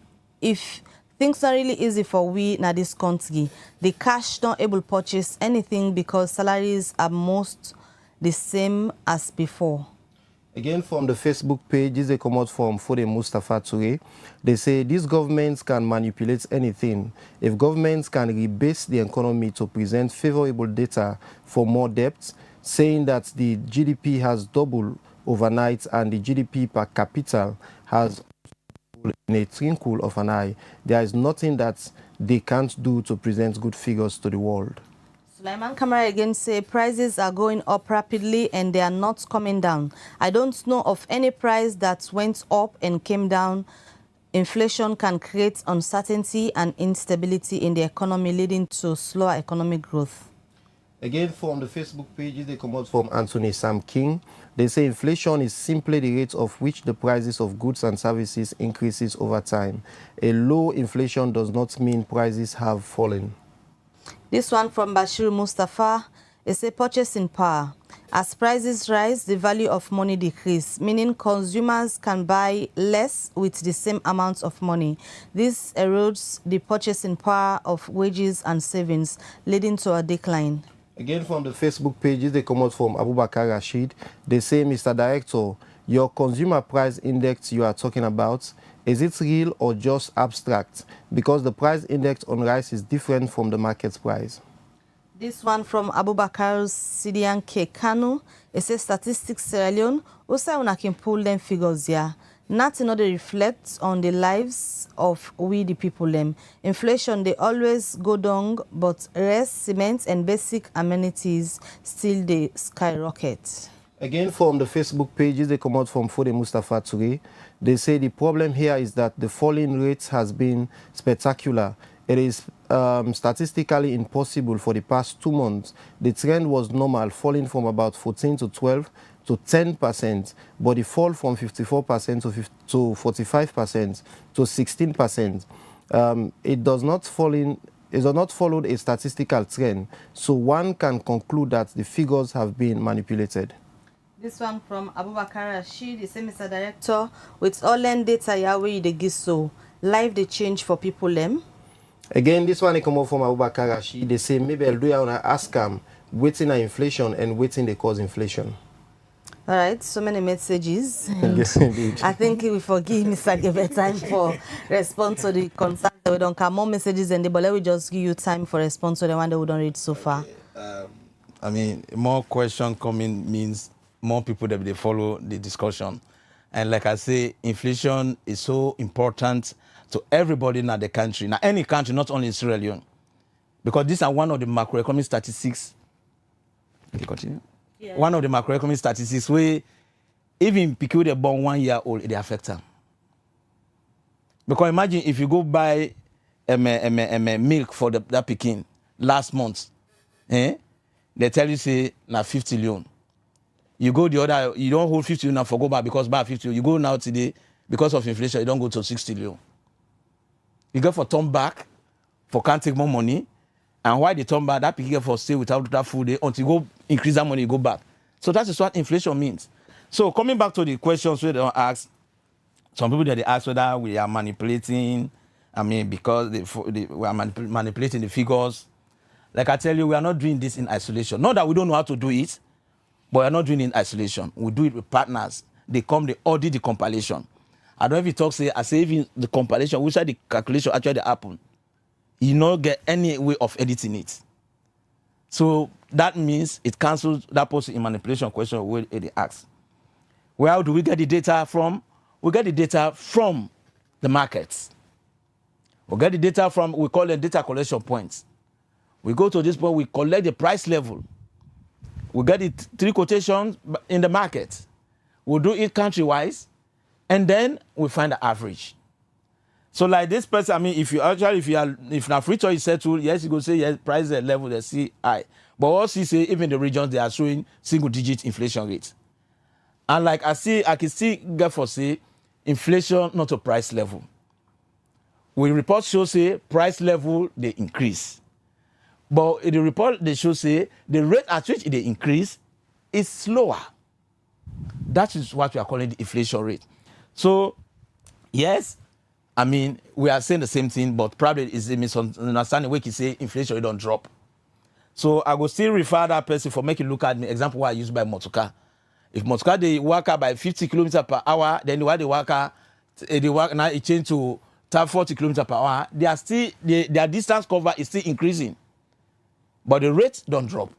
Things are really easy for we na this country. The cash not able to purchase anything because salaries are most the same as before. Again, from the Facebook page, this they come out from Fode Mustafa Toure. They say these governments can manipulate anything. If governments can rebase the economy to present favorable data for more debt, saying that the GDP has doubled overnight and the GDP per capita has in a twinkle of an eye, there is nothing that they can't do to present good figures to the world. Sulaiman Kamara again say prices are going up rapidly and they are not coming down. I don't know of any price that went up and came down. Inflation can create uncertainty and instability in the economy, leading to slower economic growth. Again, from the Facebook pages, they come out from Anthony Sam King. They say inflation is simply the rate of which the prices of goods and services increases over time. A low inflation does not mean prices have fallen. This one from Bashir Mustafa is a purchasing power. As prices rise, the value of money decreases, meaning consumers can buy less with the same amount of money. This erodes the purchasing power of wages and savings, leading to a decline. Again, from the Facebook pages, they come out from Abubakar Rashid. They say, Mr. Director, your consumer price index you are talking about, is it real or just abstract? Because the price index on rice is different from the market price. This one from Abubakar Sidian K. Kanu. It says statistics Sierra Leone. Also, I can pull them figures here. Nothing other reflects on the lives of we the people them. Inflation, they always go down, but rest, cement, and basic amenities still they skyrocket. Again, from the Facebook pages, they come out from Fode Mustafa Toure. They say the problem here is that the falling rate has been spectacular. It is statistically impossible for the past 2 months. The trend was normal, falling from about 14 to 12 to 10%, but the fall from 54% to 45% to 16%. It does not follow a statistical trend, so one can conclude that the figures have been manipulated. This one from Abubakar Rashid, the same Mr. Director, with all land data Yahweh the give so life the change for people them. Again, this one they come out from Abubakar Rashid. They say maybe I'll do it on an ask waiting at inflation and waiting they cause inflation. All right, so many messages. Yes, indeed. I think we forgive Mr. Gebe time for response to the concerns. We don't have more messages than the, but let me just give you time for response to the one that we don't read so far. I mean, more question coming means more people that they follow the discussion. And like I say, inflation is so important to everybody in the country. Now, any country, not only in Sierra Leone. Because these are one of the macroeconomic statistics. Can you continue? Yeah. One of the macroeconomic statistics where even people they born 1 year old, they affect them. Because imagine if you go buy milk for that Pekin last month, they tell you say na 50 leon. You go the other, you don't hold 50 leon and forgo back because buy 50. You go now today because of inflation, you don't go to 60 leon. You go for turn back, for can't take more money, and why they turn back, that Pekin for stay without that food until you go increase that money, you go back. So that is what inflation means. So coming back to the questions where they don't ask, some people they ask whether we are manipulating, I mean, because we are manipulating the figures. Like I tell you, we are not doing this in isolation. Not that we don't know how to do it, but we are not doing it in isolation. We do it with partners. They come, they audit the compilation. I don't know if you talk, I say even the compilation, which are the calculation actually happen. You don't get any way of editing it. So that means it cancels that post in manipulation question where they ask. Where do we get the data from? We get the data from the markets. We get the data from, we call them data collection points. We go to this point, we collect the price level. We get the 3 quotations in the market. We do it country-wise, and then we find the average. So like this person, I mean, if now free choice is settled, yes, you go say yes, price level they see high. But also say even the regions they are showing single-digit inflation rates. And like I can see get for say inflation not a price level. We report show say price level they increase. But in the report they show say the rate at which they increase is slower. That is what we are calling the inflation rate. So yes, I mean we are saying the same thing, but probably is a misunderstanding where you say inflation don't drop. So I will still refer that person for making look at me. Example what I use by motorcar. If motorcar they work by 50 kilometers per hour, then the worker now it change to 40 kilometers per hour. They are still their distance cover is still increasing, but the rate don't drop.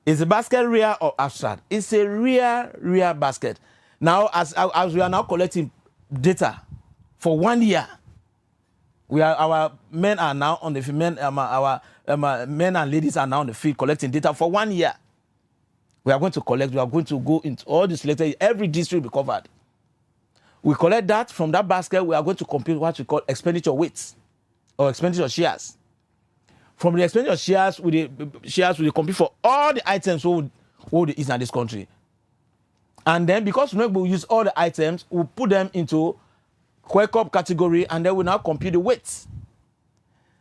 Is the basket real or abstract? It's a real basket. Now, as we are now collecting data for 1 year, our men are now on the men, our men and ladies are now on the field collecting data for 1 year. We are going to collect. We are going to go into all this later. Every district will be covered. We collect that from that basket. We are going to compute what we call expenditure weights or expenditure shares. From the expenditure shares, we compete for all the items who is in this country. And then because we will use all the items, we put them into Quake-up category, and then we now compute the weights.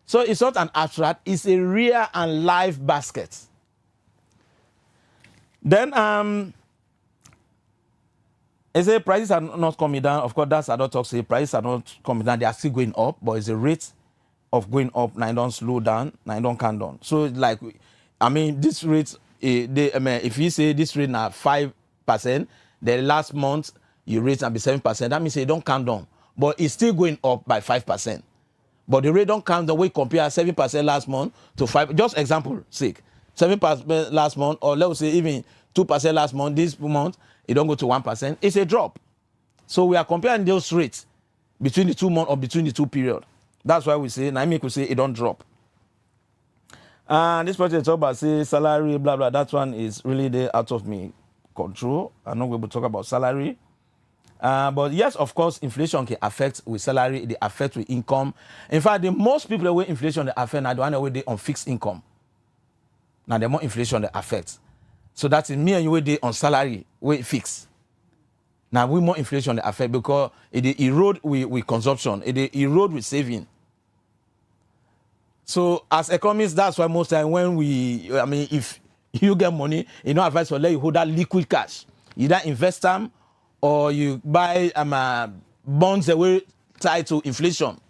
So it's not an abstract, it's a real and live basket. Then I say prices are not coming down. Of course, that's other talk say prices are not coming down, they are still going up, but it's a rate of going up, now don't slow down, now don't calm down. So like, I mean, this rate, if you say this rate now 5%, the last month you rate and be 7%, that means it don't calm down. But it's still going up by 5%. But the rate don't calm down, we compare 7% last month to 5%, just example sake. 7% last month, or let's say even 2% last month, this month, it don't go to 1%, it's a drop. So we are comparing those rates between the 2 months or between the 2 periods. That's why we say, Naimi could say it don't drop. And this person talk about say salary, blah, blah, that one is really out of me control. I'm not going to talk about salary. But yes, of course, inflation can affect with salary, they affect with income. In fact, the most people with inflation they affect now, the one way they on fixed income. Now the more inflation they affect. So that's me and you they on salary, we fix. Now we more inflation they affect because it erode with consumption, it erode with saving. So as economists, that's why most time when if you get money, you know, advice will let you hold that liquid cash. Either invest them or you buy bonds that were tied to inflation.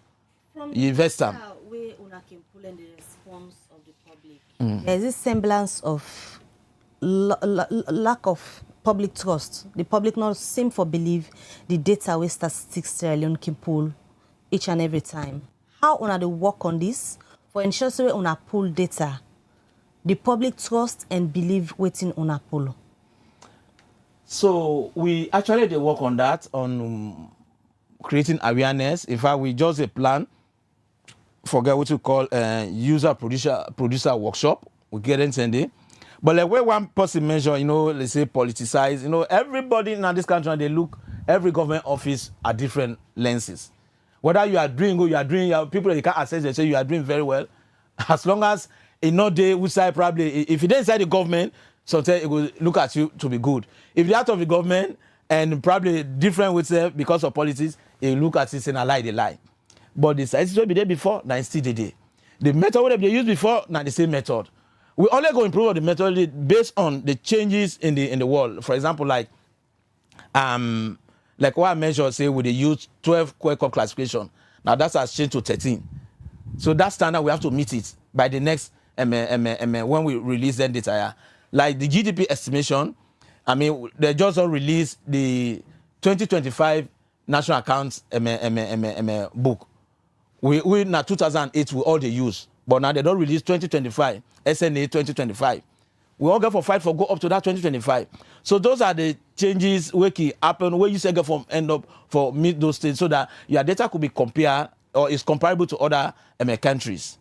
You invest them. Way una can pull in the response of the public. There's this semblance of lack of public trust. The public not seem to believe the data we statistics Sierra Leone can pull each and every time. How una they work on this for ensure so una pull data, the public trust and believe waiting una pull? So we actually they work on that, on creating awareness. In fact, we just a plan, forget what you call user producer workshop. We get it Sunday. But like where one person measure, you know, let's say politicize, you know, everybody in this country, they look, every government office at different lenses. Whether you are doing good, you are doing, people that you can't access, they say you are doing very well. As long as in no day, we say probably, if you don't inside the government, sometimes it will look at you to be good. If you're out of the government and probably different with them because of politics, it will look at it and they lie. But the statistics will be there before, now it's still the day. The method they used before, now the same method. We only go improve the method based on the changes in the world. For example, like what I measure, say, we use 12 Quake-up classification. Now that's has changed to 13. So that standard, we have to meet it by the next when we release that data. Like the GDP estimation, I mean, they just released the 2025 National Accounts book. We in 2008, we all they use but now they don't release 2025, SNA 2025. We all get for fight for go up to that 2025. So those are the changes where can happen, where you say get from end up for meet those states so that your data could be compared or is comparable to other countries.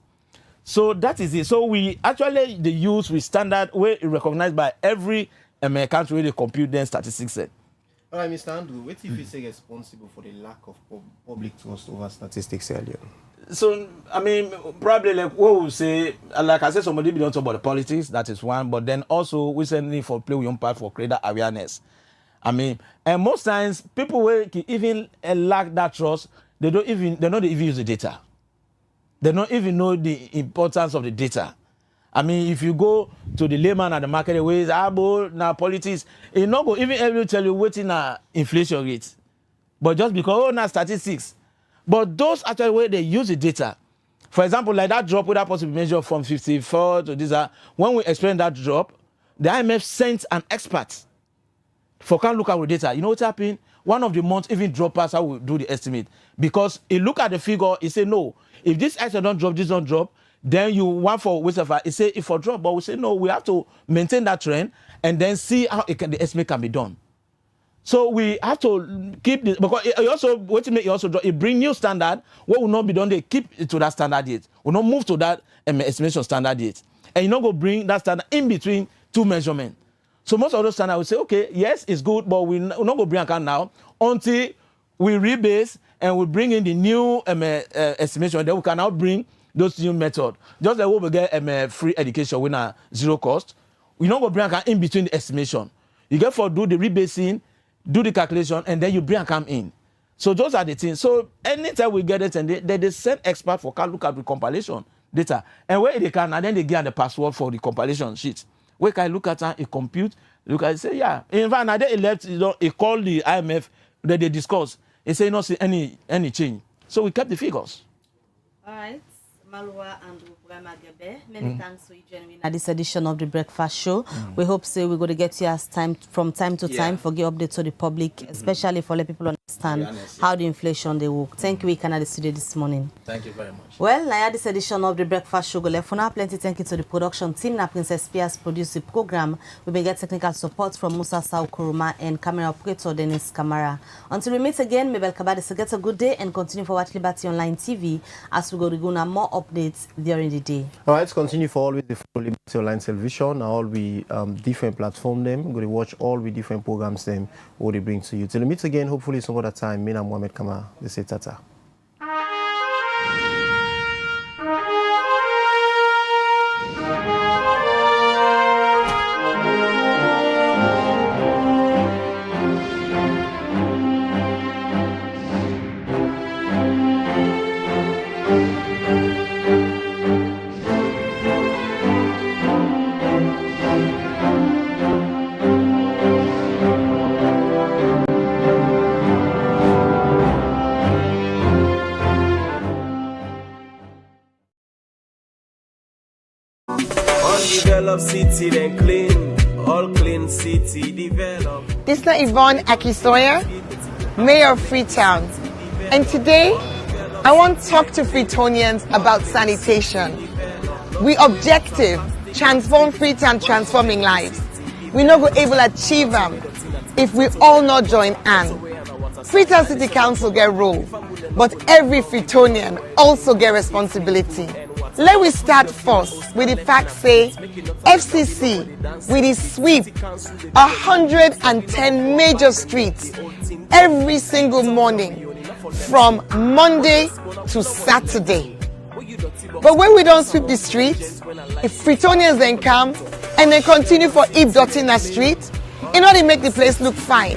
So that is it. So we actually the use with standard where recognized by every country where they compute their statistics. All right, Mr. Andrew, what if you say responsible for the lack of public trust over statistics earlier? So, I mean, probably like what we say, like I said, somebody don't talk about the politics, that is one, but then also we say need for play with your part for greater awareness. I mean, and most times people will even lack that trust, they don't even use the data. They don't even know the importance of the data. I mean, if you go to the layman at the market, ways, now politics, it not go even able to tell you what in inflation rate. But just because, now statistics. But those actually where they use the data. For example, like that drop with that possible measure from 54 to this, when we explain that drop, the IMF sent an expert for can look at the data. You know what's happening? One of the months even drop past how we do the estimate. Because he look at the figure, he say, no, if this item don't drop, this don't drop, then you want for whichever, he say, if for drop, but we say, no, we have to maintain that trend and then see how the estimate can be done. So we have to keep this, because it also, what it also draw, it bring new standard, what will not be done, they keep it to that standard yet. Will not move to that estimation standard yet. And you not go bring that standard in between two measurements. So most of those standards will say, okay, yes, it's good, but we're not going to bring account now until we rebase and we bring in the new estimation. Then we can now bring those new methods. Just like we get free education with a zero cost. We're not going to bring account in between the estimation. You get for do the rebasing, do the calculation, and then you bring account in. So those are the things. So anytime we get it, and they send expert for can look at the compilation data. And where they can, and then they give the password for the compilation sheet. Where can I look at it, compute, look at it, say, yeah. In fact, now they left, he called the IMF, that they discuss. He say not see any change. So we kept the figures. All right. Malwa and many thanks for you joining at this edition of the Breakfast Show. We hope we're going to get you as from time to time for give updates to the public, especially for let people understand how the inflation they work. Thank you, we can at the studio this morning. Thank you very much. Well, now this edition of the Breakfast Show go left for now. Plenty thank you to the production team. Now Princess Pia's produced the program. We may get technical support from Musa Saukuruma and camera operator Dennis Kamara. Until we meet again, Mabel Kabadi, so get a good day and continue for watch Liberty Online TV as we go to go now more updates during the day. All right, continue for always the Liberty Online Television. All we different platform them. Go to watch all we different programs them what they bring to you. Till we meet again, hopefully some other time. Me and Mohamed Kama. They say tata. Develop city, then clean, all clean city, develop. This is Yvonne Akisoya, Mayor of Freetown. And today, I want to talk to Freetonians about sanitation. We objective, transform Freetown, transforming lives. We not go able to achieve them if we all not join hands. Freetown City Council get role, but every Freetonian also get responsibility. Let we start first with the fact say FCC with the sweep 110 major streets every single morning from Monday to Saturday. But when we don't sweep the streets, if Freetonians then come and they continue for heap dirty in the street, in order to make the place look fine.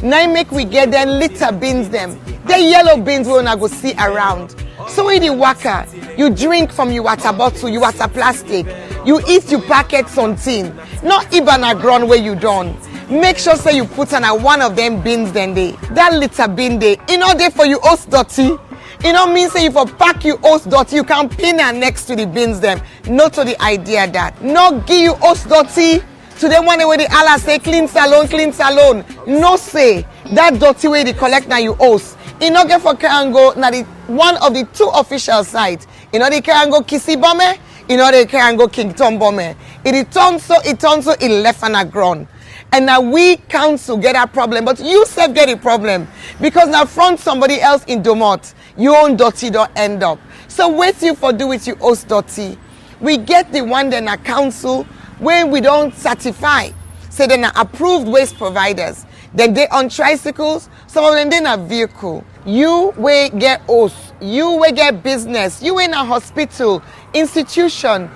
Now make we get them litter bins them. The yellow bins we wanna go see around. So when you waka, you drink from your water bottle, your water plastic, you eat your packets on tin, not even a ground where you don't. Make sure say you put on one of them bins then they. That litter bin they, in order for you host dirty. You know mean say if you pack you host dirty, you can pin her next to the bins them. Not to the idea that. Not give you host dirty to them one way the Allah say clean salon. No say that dirty way they collect now you host. In order for can go now the one of the two official sites You know they can go Kissy Bomber. You know they can go King Tom Bomber. It turns so, it left on a ground. And now we council get a problem, but you self get a problem. Because now front somebody else in Domot, your own dirty don't end up. So wait you for do it you host dirty. We get the one then a council where we don't certify. Say then are approved waste providers. Then they on tricycles, some of them they a vehicle. You will get host, you will get business, you in a hospital, institution,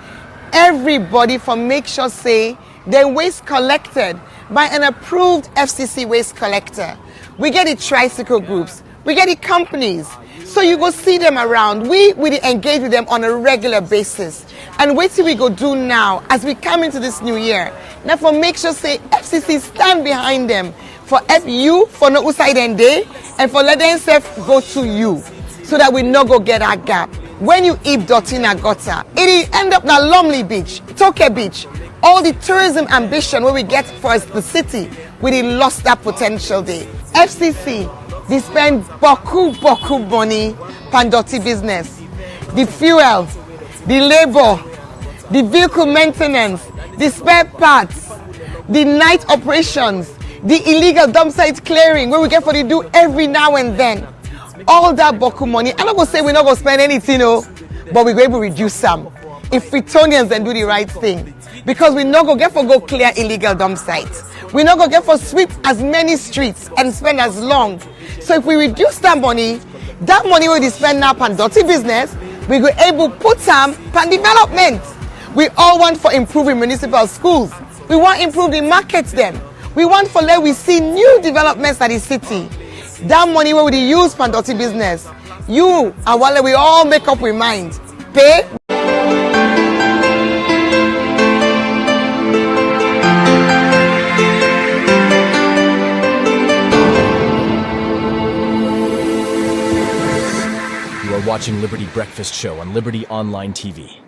everybody for make sure say they waste collected by an approved FCC waste collector. We get the tricycle groups, we get the companies, so you go see them around. We engage with them on a regular basis. And wait till we go do now as we come into this new year. Now for make sure say FCC stand behind them for you for no side and day and for let them self go to you so that we no go get a gap. When you eat dirty in a gutter, it end up na Lumley Beach, Toke Beach. All the tourism ambition where we get for the city, we lost that potential there. FCC, they spend boku money pan dirty business. The fuel, the labor, the vehicle maintenance, the spare parts, the night operations, the illegal dump site clearing where we get for the do every now and then. All that boku money, I'm not going to say we're not going to spend anything, but we're going to reduce some. If Fritonians then do the right thing. Because we not go get for go clear illegal dump sites. We not go get for sweep as many streets and spend as long. So if we reduce that money we spend now on dirty business, we go able put some on development. We all want for improving municipal schools. We want improve the markets them. We want for let we see new developments at the city. That money we use for dirty business. You and while we all make up with mind. Pay. You are watching Liberty Breakfast Show on Liberty Online TV.